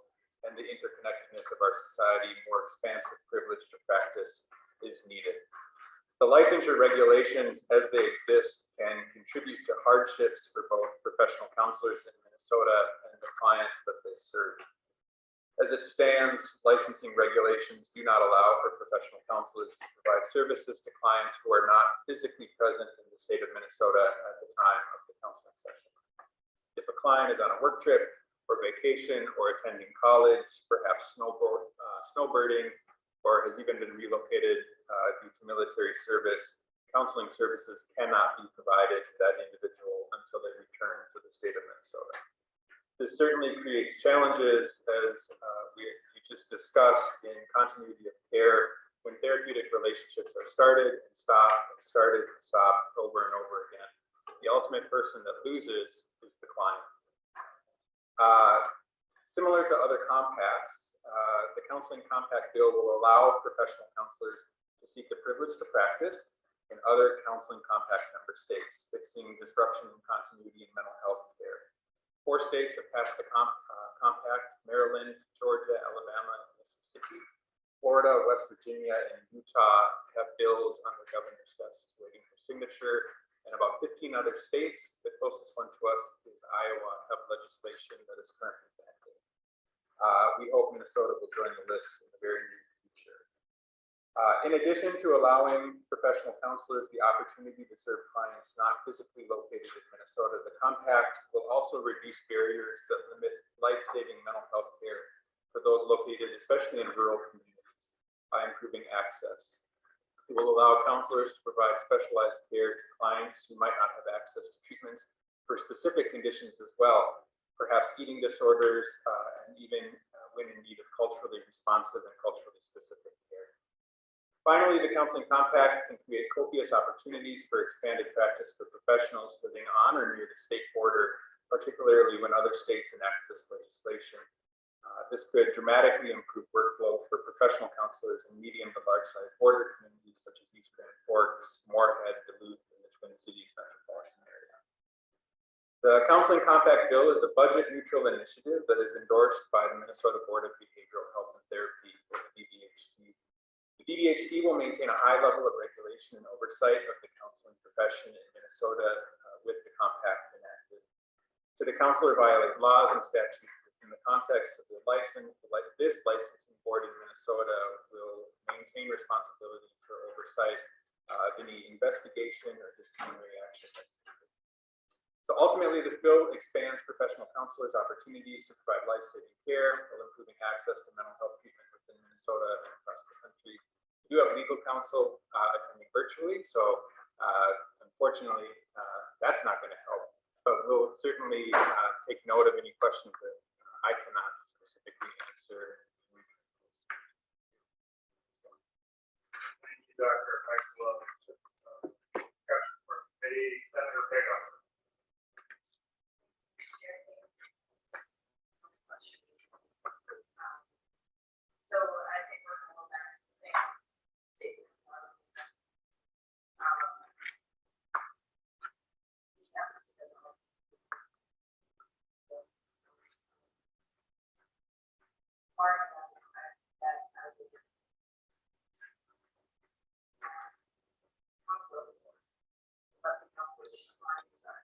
and the interconnectedness of our society, more expansive privilege to practice is needed. The licensure regulations as they exist can contribute to hardships for both professional counselors in Minnesota and the clients that they serve. As it stands, licensing regulations do not allow for professional counselors to provide services to clients who are not physically present in the state of Minnesota at the time of the counseling session. If a client is on a work trip or vacation or attending college, perhaps snowbirding, or has even been relocated due to military service, counseling services cannot be provided to that individual until they return to the state of Minnesota. This certainly creates challenges, as we just discussed, in continuity of care when therapeutic relationships are started and stopped over and over again. The ultimate person that loses is the client. Similar to other compacts, the Counseling Compact Bill will allow professional counselors to seek the privilege to practice in other Counseling Compact member states, fixing disruption and continuity in mental health care. 4 states have passed the compact: Maryland, Georgia, Alabama, and Mississippi. Florida, West Virginia, and Utah have bills on the governor's desk waiting for signature, and about 15 other states, the closest one to us is Iowa, have legislation that is currently enacted. We hope Minnesota will join the list in the very near future. In addition to allowing professional counselors the opportunity to serve clients not physically located in Minnesota, the compact will also reduce barriers that limit life-saving mental health care for those located especially in rural communities by improving access. It will allow counselors to provide specialized care to clients who might not have access to treatments for specific conditions as well, perhaps eating disorders, and even when in need of culturally responsive and culturally specific care. Finally, the Counseling Compact can create copious opportunities for expanded practice for professionals living on or near the state border, particularly when other states enact this legislation. This could dramatically improve workflow for professional counselors in medium to large-sized border communities such as East Grand Forks, Moorhead, Duluth, and the Twin Cities metropolitan area. The Counseling Compact Bill is a budget-neutral initiative that is endorsed by the Minnesota Board of Behavioral Health and Therapy, or the BBHT. The BBHT will maintain a high level of regulation and oversight of the counseling profession in Minnesota with the compact enacted. Should a counselor violate laws and statutes in the context of the license, this licensing board in Minnesota will maintain responsibility for oversight of any investigation or disciplinary action. So ultimately, this bill expands professional counselors' opportunities to provide life-saving care while improving access to mental health treatment within Minnesota and across the country. We do have legal counsel attending virtually, so unfortunately, that's not going to help. But we'll certainly take note of any questions that I cannot specifically answer. Thank you, Dr. Michael. Senator Bigham. So I think we're going to go back to the same statement. Part of that, that I would also let me know which lines are.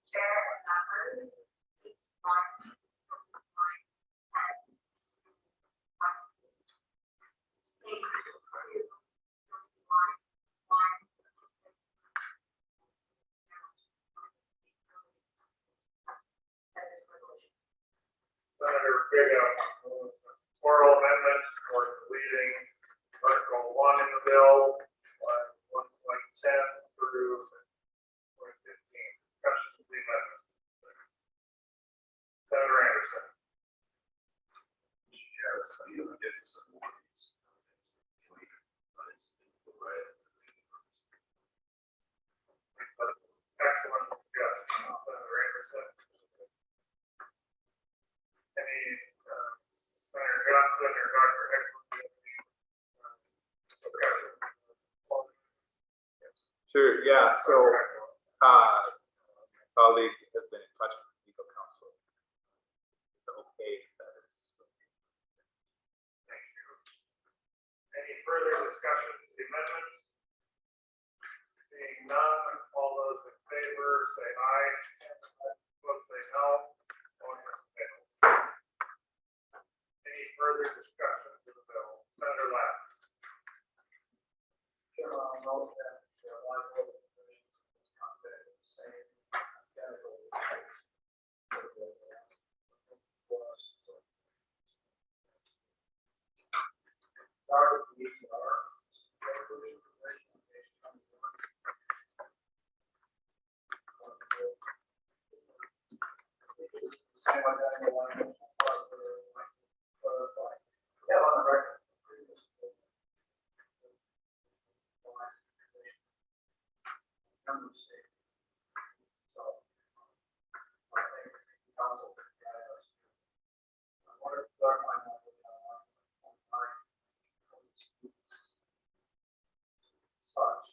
Chair and members, each line, and state Senator Bigham, oral amendment for deleting Article 1 in the bill, 1.10 through 1.15. Discussion of the amendment. Senator Anderson. Yes, I'm going to get some more of these. Excellent suggestion, Senator Anderson. Any Senator Johnson or Dr. Eckland? Sure, yeah, so my colleague has been in touch with legal counsel. It's okay if that is. Thank you. Any further discussion of the amendment? Seeing none, all those in favor say aye. Those say no. Motion fails. Any further discussion of the bill? Senator Lance. I'll note that liability provisions is not the same identical types. Part of the resolution provision on page 21. same identical language. We have on the record previously. Number state. So, I think council can guide us. What if our mind on such.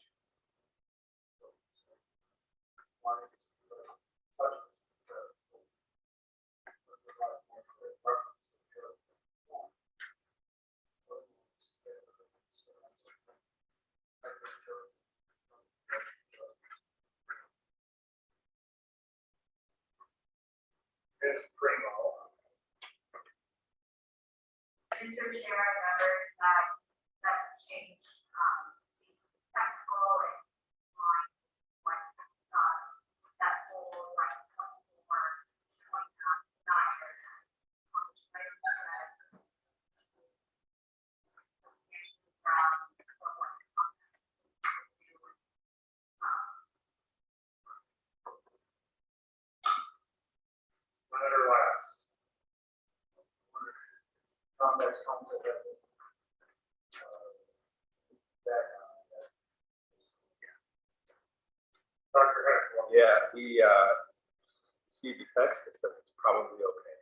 Ms. Primo. Mr. Chair, members, that change, the technical and line, like, that whole, like, more, 29 or Senator Lass. Convex council that. Dr. Heckler. Yeah, he received a text that says it's probably okay.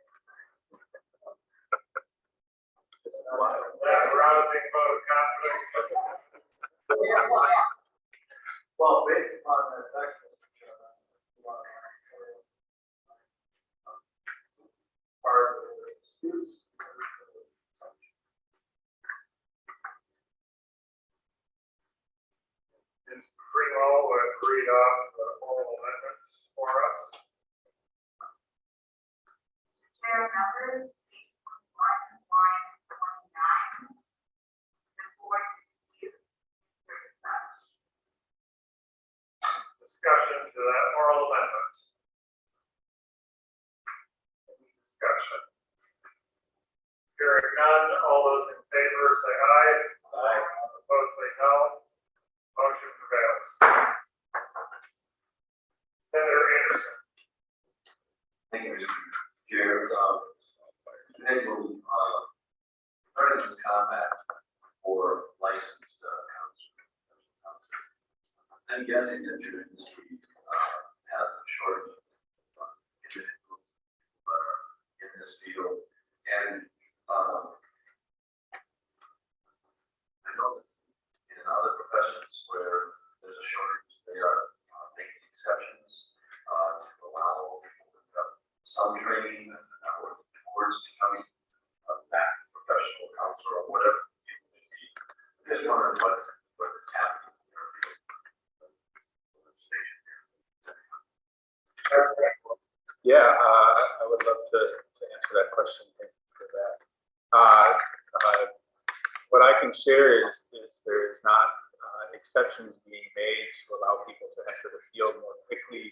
This is wild. That rousing vote of confidence. Well, based upon that text, Mr. Chairman, part of the disputes. Ms. Primo would read off the oral amendments for us. Chair, members, page 21, line 29. The board disputes such. Discussion to that oral amendment. Any discussion? Hearing none, all those in favor say aye. Aye. Opposed say no. Motion prevails. Senator Anderson. Thank you, Mr. Chair. Today we'll turn this compact for licensed counselors. I'm guessing that your industry has a shortage of individuals in this field, and I know that in other professions where there's a shortage, they are making exceptions to allow people to have some training and working towards becoming that professional counselor or whatever. I just wondering what is happening in your field. Yeah, I would love to answer that question. Thank you for that. What I can share is there is not exceptions being made to allow people to enter the field more quickly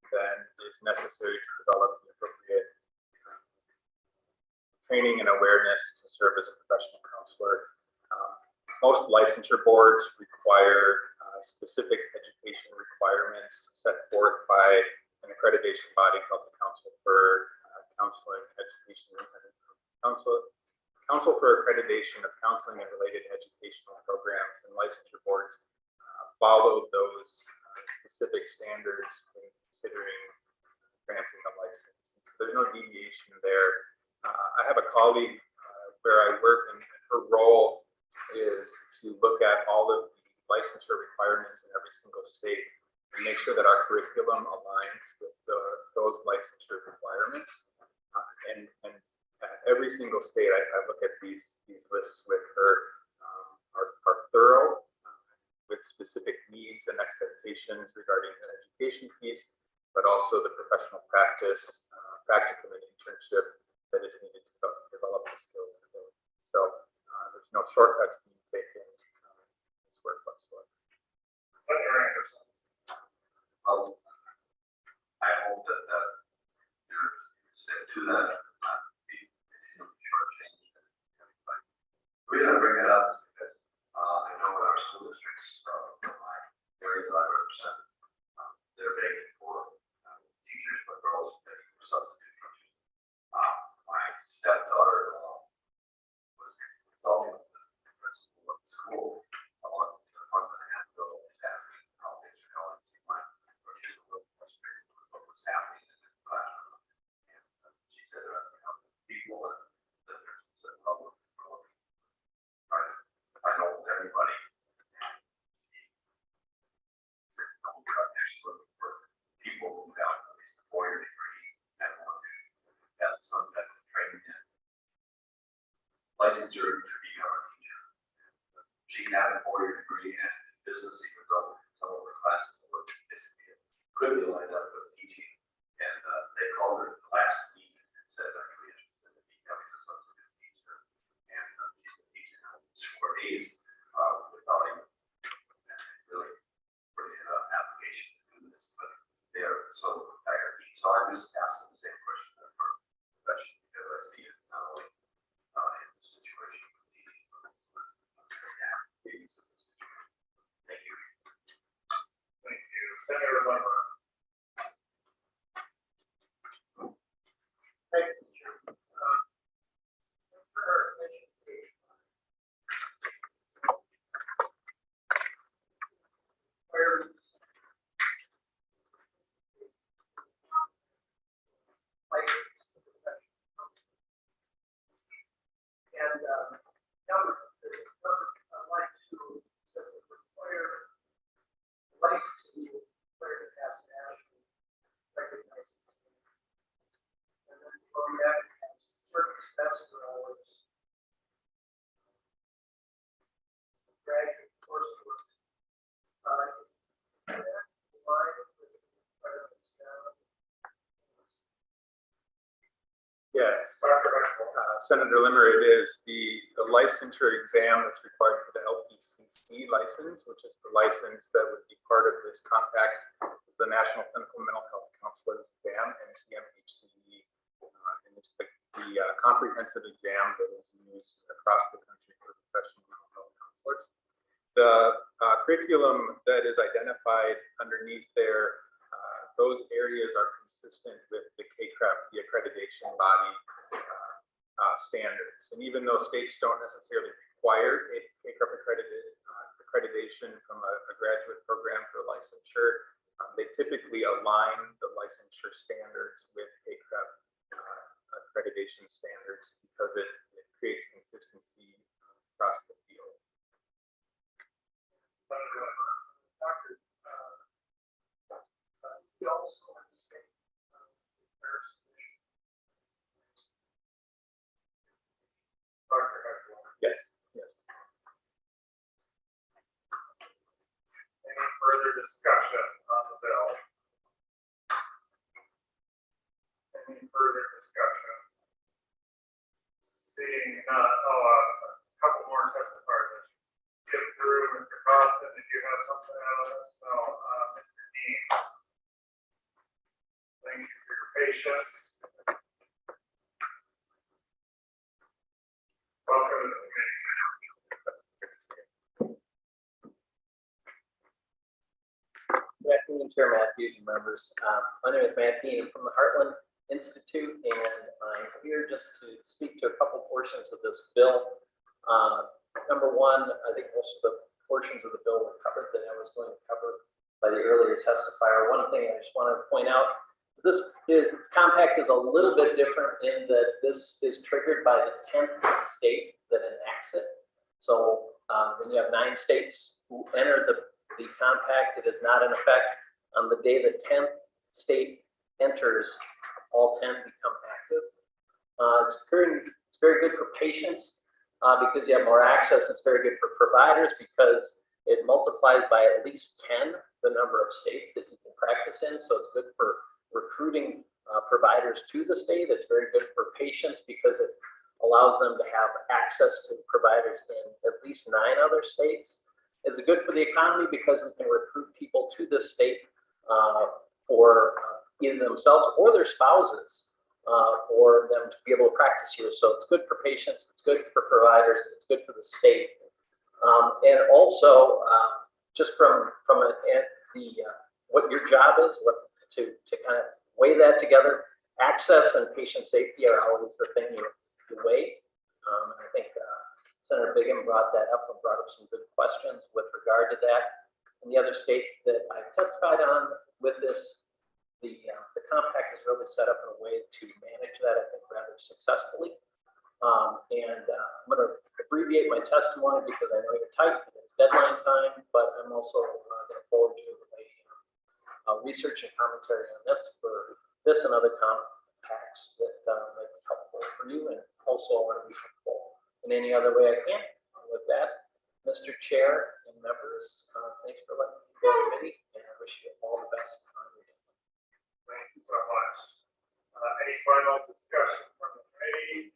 than is necessary to develop the appropriate training and awareness to serve as a professional counselor. Most licensure boards require specific education requirements set forth by an accreditation body called the Council for Counseling, Education, and Council for Accreditation of Counseling and Related Educational Programs, and licensure boards follow those specific standards when considering granting a license. So there's no deviation there. I have a colleague where I work, and her role is to look at all of the licensure requirements in every single state and make sure that our curriculum aligns with those licensure requirements. And at every single state, I look at these lists with her, are thorough, with specific needs and expectations regarding the education piece, but also the professional practice, practicum and internship that is needed to develop the skills and abilities. So there's no shortcuts being taken in this work whatsoever. Senator Anderson. I hope that you're stick to that, not be shortchanged. The reason I bring it up is because I know in our school districts, my areas that I represent, they're begging for teachers, but they're also begging for substitute teachers. licensure to become a teacher. She can have a 4-year degree in business, even though some of her classes were basically could be lined up with teaching. And they called her last week and said, "Are you interested in becoming a substitute teacher?" And she's been teaching now 4 days without even really putting in an application to do this. But they are so tired. So I'm just asking the same question of her profession because I see it not only in the situation with teaching, but also in this situation. Thank you. Thank you. Senator Lumber. Thank you, Chair. For our education, where license and number I'd like to since it require licensing you require to pass national recognized and then from that has certain semester hours graduate coursework is that in line with the requirements now? Yes, Senator Limmer, it is the licensure exam that's required for the LPCC license, which is the license that would be part of this compact, is the National Clinical Mental Health Counselor's Exam, NCMHCE. And it's the comprehensive exam that is used across the country for professional mental health counselors. The curriculum that is identified underneath there, those areas are consistent with the KCRAP, the accreditation body standards. And even though states don't necessarily require a KCRAP accreditation from a graduate program for licensure, they typically align the licensure standards with KCRAP accreditation standards because it creates consistency across the field. Senator Lumber. Doctor, we also understand Dr. Heckel. Yes, yes. Any further discussion on the bill? Any further discussion? Seeing none, a couple more testifiers. Get through, Mr. Carlson, did you have something out of this? No, Mr. Dean. Thank you for your patience. Welcome to the meeting. Good afternoon, Chair Matthews and members. My name is Matt Dean. I'm from the Heartland Institute, and I'm here just to speak to a couple portions of this bill. Number one, I think most of the portions of the bill were covered that I was going to cover by the earlier testifier. One thing I just want to point out, this compact is a little bit different in that this is triggered by the 10th state that enacts it. So when you have 9 states who enter the compact, it is not in effect. On the day the 10th state enters, all 10 become active. It's very good for patients because you have more access. It's very good for providers because it multiplies by at least 10 the number of states that you can practice in. So it's good for recruiting providers to the state. It's very good for patients because it allows them to have access to providers in at least 9 other states. It's good for the economy because we can recruit people to this state for either themselves or their spouses for them to be able to practice here. So it's good for patients, it's good for providers, it's good for the state. And also just from what your job is, to kind of weigh that together, access and patient safety are always the thing you weigh. I think Senator Bigham brought that up and brought up some good questions with regard to that. In the other states that I've testified on with this, the compact is really set up in a way to manage that, I think, rather successfully. I'm going to abbreviate my testimony because I know you're tight and it's deadline time, but I'm also going to forward you a research and commentary on this for this and other compacts that might be helpful for you and also want to be helpful in any other way I can. With that, Mr. Chair and members, thanks for letting me be on the committee, and I wish you all the best on your day. Thank you so much. Any final discussion from the committee?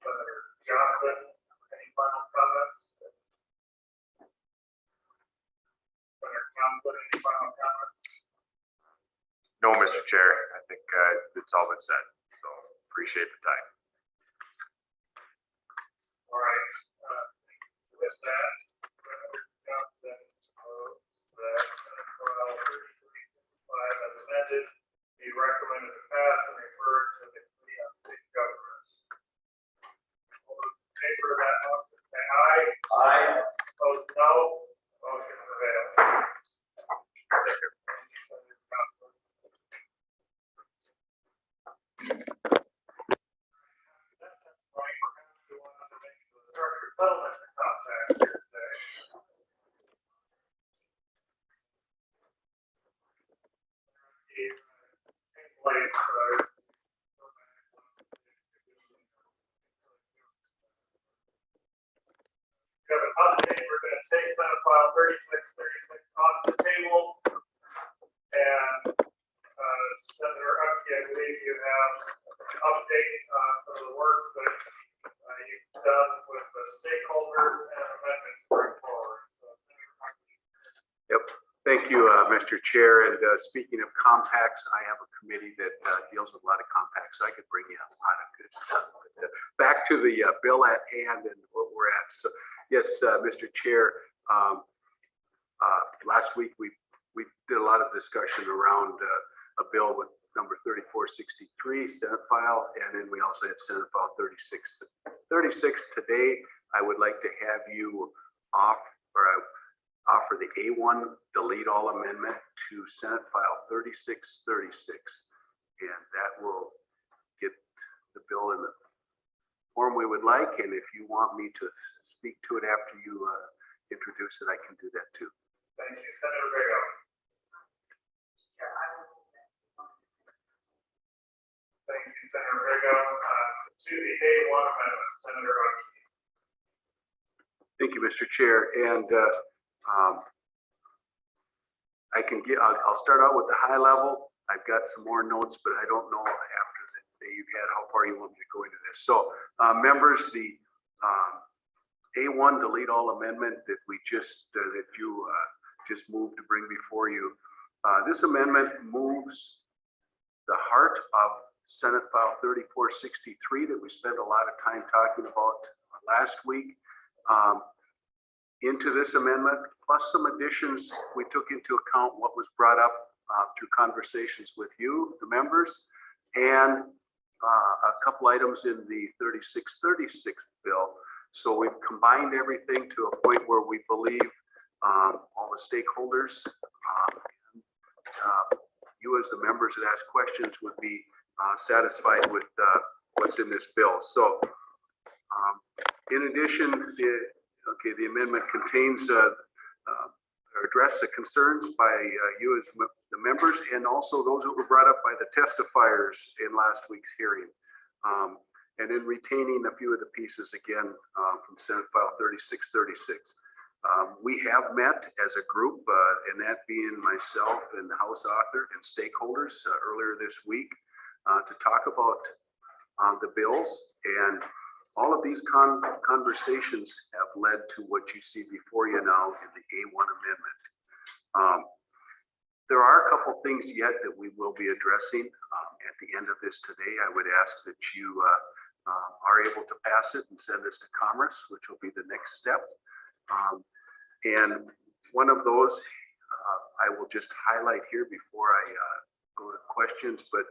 Senator Johnson, any final comments? Senator Johnson, any final comments? No, Mr. Chair, I think it's all been said, so appreciate the time. All right. With that, Senator Johnson moves that Senate File 3355 as amended be recommended to pass and referred to the Committee on State Government. All those in favor of that motion, say aye. Aye. Opposed, no. Motion prevails. Thank you, Senator Johnson. Structured settlements and contracts here today. We have a update. We're going to take Senate File 3636 off the table. And Senator Utke, I believe you have an update for the work that you've done with the stakeholders and amendments going forward. So, Yep. Thank you, Mr. Chair. And speaking of compacts, I have a committee that deals with a lot of compacts. So I could bring you a lot of good stuff. But, back to the bill at hand and what we're at. So, yes, Mr. Chair, last week we did a lot of discussion around a bill with number 3463 Senate file, and then we also had Senate file 36. Today, I would like to have you offer the A1 delete all amendment to Senate file 3636, and that will get the bill in the form we would like. And if you want me to speak to it after you introduce it, I can do that too. thank you, Senator Vega. Thank you, Senator Vega. To the A1 amendment, Senator Utke. Thank you, Mr. Chair. And I'll start out with the high level. I've got some more notes, but I don't know after the day you've had how far you want me to go into this. So members, the A1 delete all amendment that we just moved to bring before you. This amendment moves the heart of Senate File 3463 that we spent a lot of time talking about last week into this amendment, plus some additions. We took into account what was brought up through conversations with you, the members, and a couple items in the 3636 bill. So we've combined everything to a point where we believe all the stakeholders, you as the members that ask questions would be satisfied with what's in this bill. So in addition, the amendment contains address the concerns by you as the members, and also those that were brought up by the testifiers in last week's hearing. And then retaining a few of the pieces again from Senate File 3636. We have met as a group, and that being myself and the House author and stakeholders earlier this week to talk about the bills. And all of these conversations have led to what you see before you now in the A1 amendment. There are a couple things yet that we will be addressing at the end of this today. I would ask that you are able to pass it and send this to Commerce, which will be the next step. And one of those I will just highlight here before I go to questions, but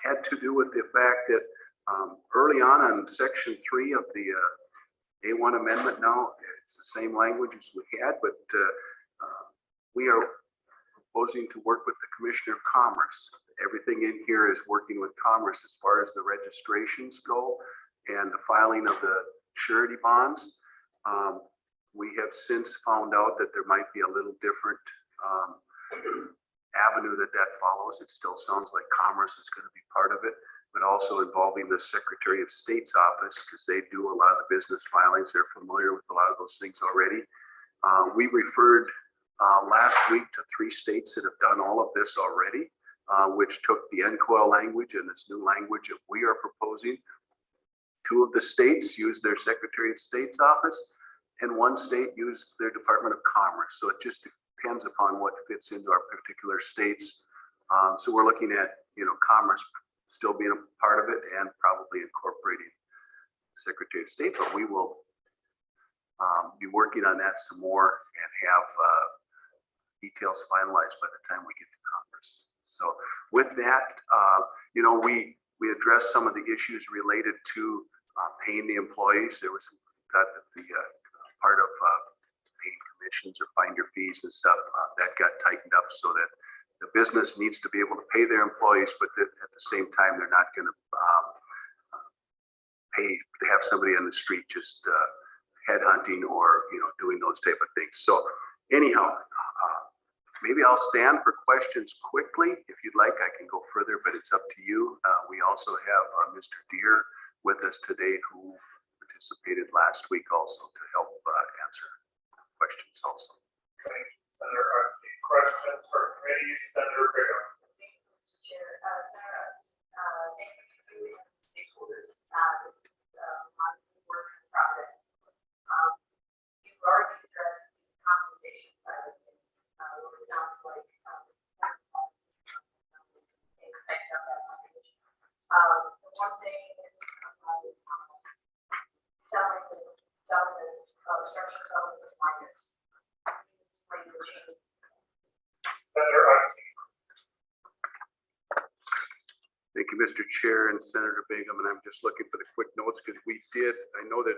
had to do with the fact that early on section 3 of the A1 amendment, now it's the same language as we had, but we are proposing to work with the Commissioner of Commerce. Everything in here is working with Commerce as far as the registrations go and the filing of the surety bonds. We have since found out that there might be a little different avenue that follows. It still sounds like Commerce is going to be part of it. but also involving the Secretary of State's office, because they do a lot of the business filings. They're familiar with a lot of those things already. We referred last week to 3 states that have done all of this already, which took the NCOIL language and this new language that we are proposing. 2 of the states used their Secretary of State's office, and 1 state used their Department of Commerce. So it just depends upon what fits into our particular states. So we're looking at, Commerce still being a part of it and probably incorporating Secretary of State, but we will be working on that some more and have details finalized by the time we get to Congress. So with that, we addressed some of the issues related to paying the employees. There was that the part of paying commissions or finder fees and stuff that got tightened up so that the business needs to be able to pay their employees, but at the same time, they're not going to pay to have somebody on the street just headhunting or doing those type of things. So anyhow, maybe I'll stand for questions quickly. If you'd like, I can go further, but it's up to you. We also have Mr. Deere with us today, who participated last week also to help answer questions also. Thank you, Senator. Questions for committee, Senator Brigham. Thank you, Mr. Chair. Sarah, thank you for doing stakeholders. This is a work in progress. You've already addressed the compensation side of things, where it sounds like expect on that language. The one thing that selling the structure selling the minors. Explain the change. Thank you, Mr. Chair and Senator Bingham, and I'm just looking for the quick notes because I know that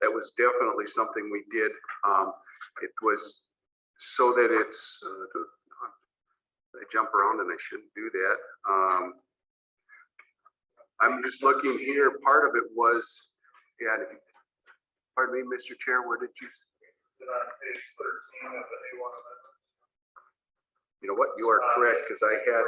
that was definitely something we did. It was so that it's, I jump around and I shouldn't do that. I'm just looking here, part of it was, pardon me, Mr. Chair, where did you? On page 13 of the A1 amendment. You know what, you are correct, because I had.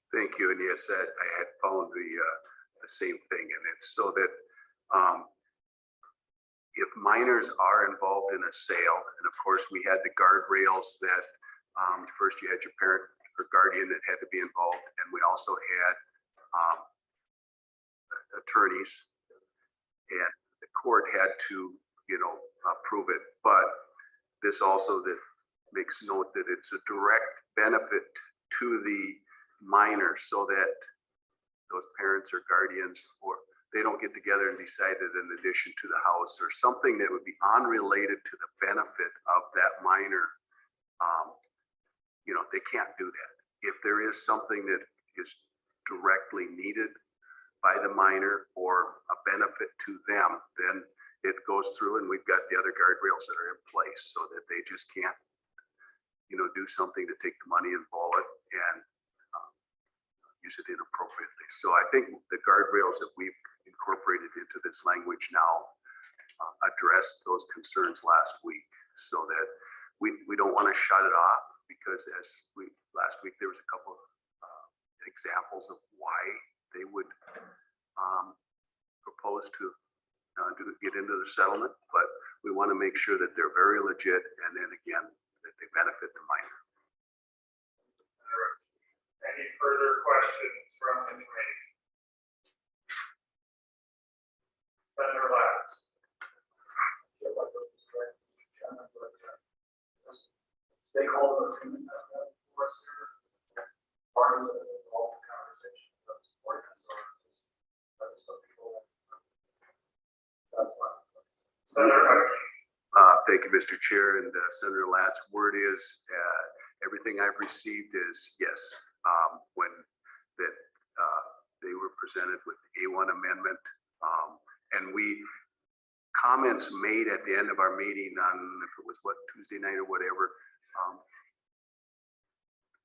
Thank you, and yes, I had found the same thing, and it's so that if minors are involved in a sale, and of course we had the guardrails that first you had your parent or guardian that had to be involved, and we also had attorneys, and the court had to approve it. But this also that makes note that it's a direct benefit to the minor, so that those parents or guardians, or they don't get together and decide that in addition to the house or something that would be unrelated to the benefit of that minor, they can't do that. If there is something that is directly needed by the minor or a benefit to them, then it goes through, and we've got the other guardrails that are in place so that they just can't, do something to take the money and blow it and use it inappropriately. So I think the guardrails that we've incorporated into this language now addressed those concerns last week, so that we don't want to shut it off, because last week there was a couple of examples of why they would propose to get into the settlement, but we want to make sure that they're very legit, and then again, that they benefit the minor. Any further questions from the committee? Senator Latz. Stakeholder part of the involved conversation about supporting us, or is this some people? That's fine. Senator Hutchins. Thank you, Mr. Chair, and Senator Lat's word is, everything I've received is yes. When that they were presented with the A1 amendment, and comments made at the end of our meeting on, if it was Tuesday night or whatever,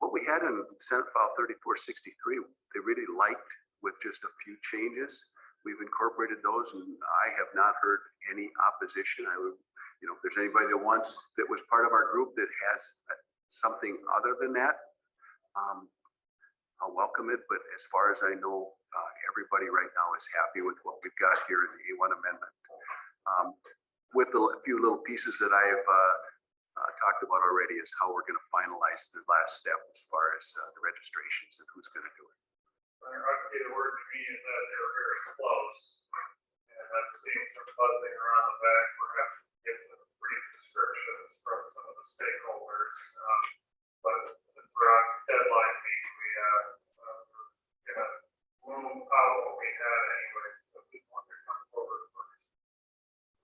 what we had in Senate File 3463, they really liked with just a few changes. We've incorporated those, and I have not heard any opposition. I would, if there's anybody that was part of our group that has something other than that, I'll welcome it. But as far as I know, everybody right now is happy with what we've got here in the A1 amendment. With a few little pieces that I have talked about already is how we're going to finalize the last step as far as the registrations and who's going to do it. The word to me is that they were very close, and I've seen some buzzing around the back, perhaps get some brief descriptions from some of the stakeholders. But since we're on deadline week, we're gonna move out what we had anyway, so we want to come forward first.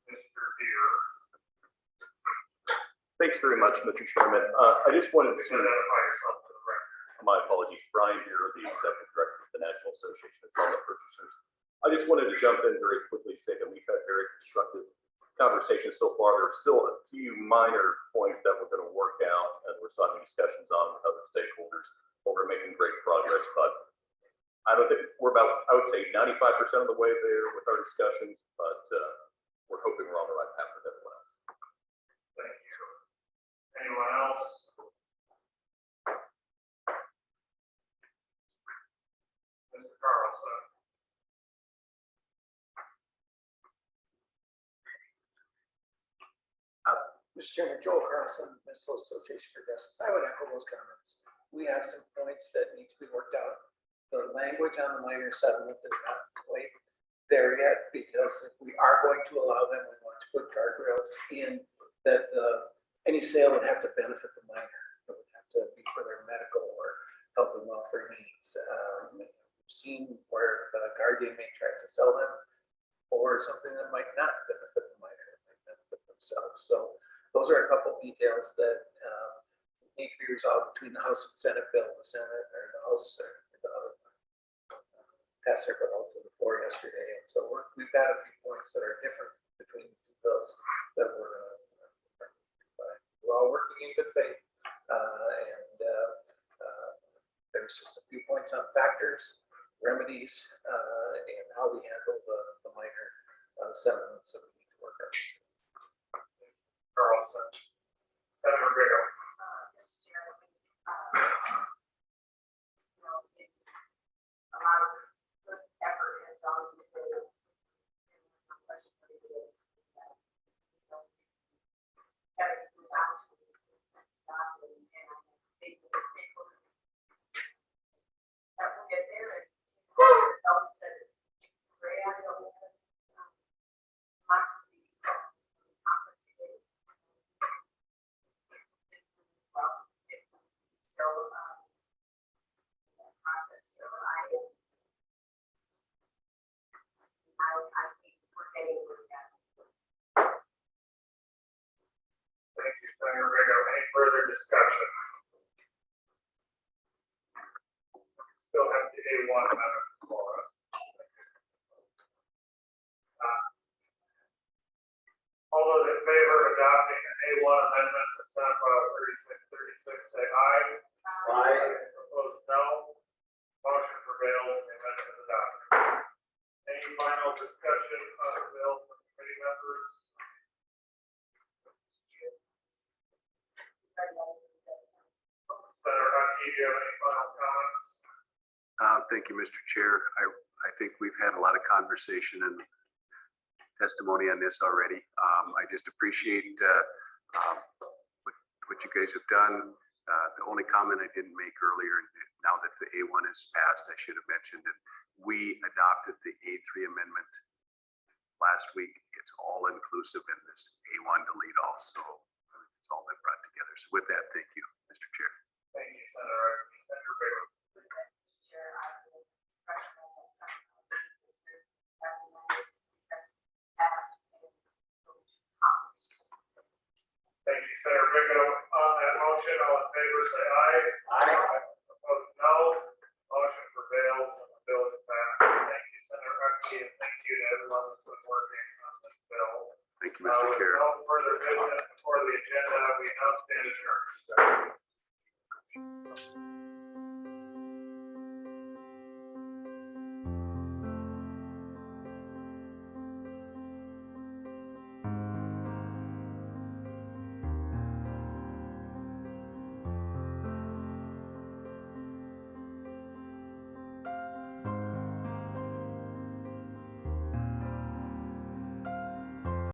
Mr. Deere. Thanks very much, Mr. Chairman. I just wanted to identify yourself for the record. My apologies, Brian Deere, the Executive Director of the National Association of Solid Purchasers. I just wanted to jump in very quickly and say that we've had very constructive conversations so far. There are still a few minor points that we're going to work out, and we're starting discussions on with other stakeholders, but we're making great progress. But I don't think we're about, I would say 95% of the way there with our discussions, but we're hoping we're on the right path with everyone else. Thank you. Anyone else? Mr. Carlson. Mr. Chairman, Joel Carlson, Minnesota Association for Justice. I would echo those comments. We have some points that need to be worked out. The language on the minor settlement is not quite there yet, because if we are going to allow them, we want to put guardrails in that any sale would have to benefit the minor. It would have to be for their medical or health and welfare needs. We've seen where the guardian may try to sell them or something that might not benefit the minor, it might benefit themselves. So those are a couple of details that need to be resolved between the House and Senate bill, the Senate or the House or the other. Passed their bill to the floor yesterday, and so we've got a few points that are different between the two bills that we're all working in good faith, and there's just a few points on factors, remedies, and how we handle the minor settlements that we need to work on. Carlson. Senator Rigo. Mr. Chairman, a lot of good effort has gone into this. That will get there. Thank you, Senator Rigo. Any further discussion? Still have the A1 amendment before us. All those in favor of adopting an A1 amendment to Senate File 3636, say aye. Aye. Opposed, no. Motion prevails, the amendment is adopted. Any final discussion on the bill from committee members? Senator Utke, do you have any final comments? Thank you, Mr. Chair. I think we've had a lot of conversation and testimony on this already. I just appreciate what you guys have done. The only comment I didn't make earlier, now that the A1 is passed, I should have mentioned that we adopted the A3 amendment last week. It's all inclusive in this A1 delete all, so it's all been brought together. So with that, thank you, Mr. Chair. Thank you, Senator. Senator Baker. Rico on that motion. All in favor, say aye. Aye. Opposed, no. Motion prevails and the bill is passed. Thank you, Senator Utke, and thank you to everyone that's been working on this bill. Thank you, Mr. Chair. With no further business before the agenda, we now stand adjourned.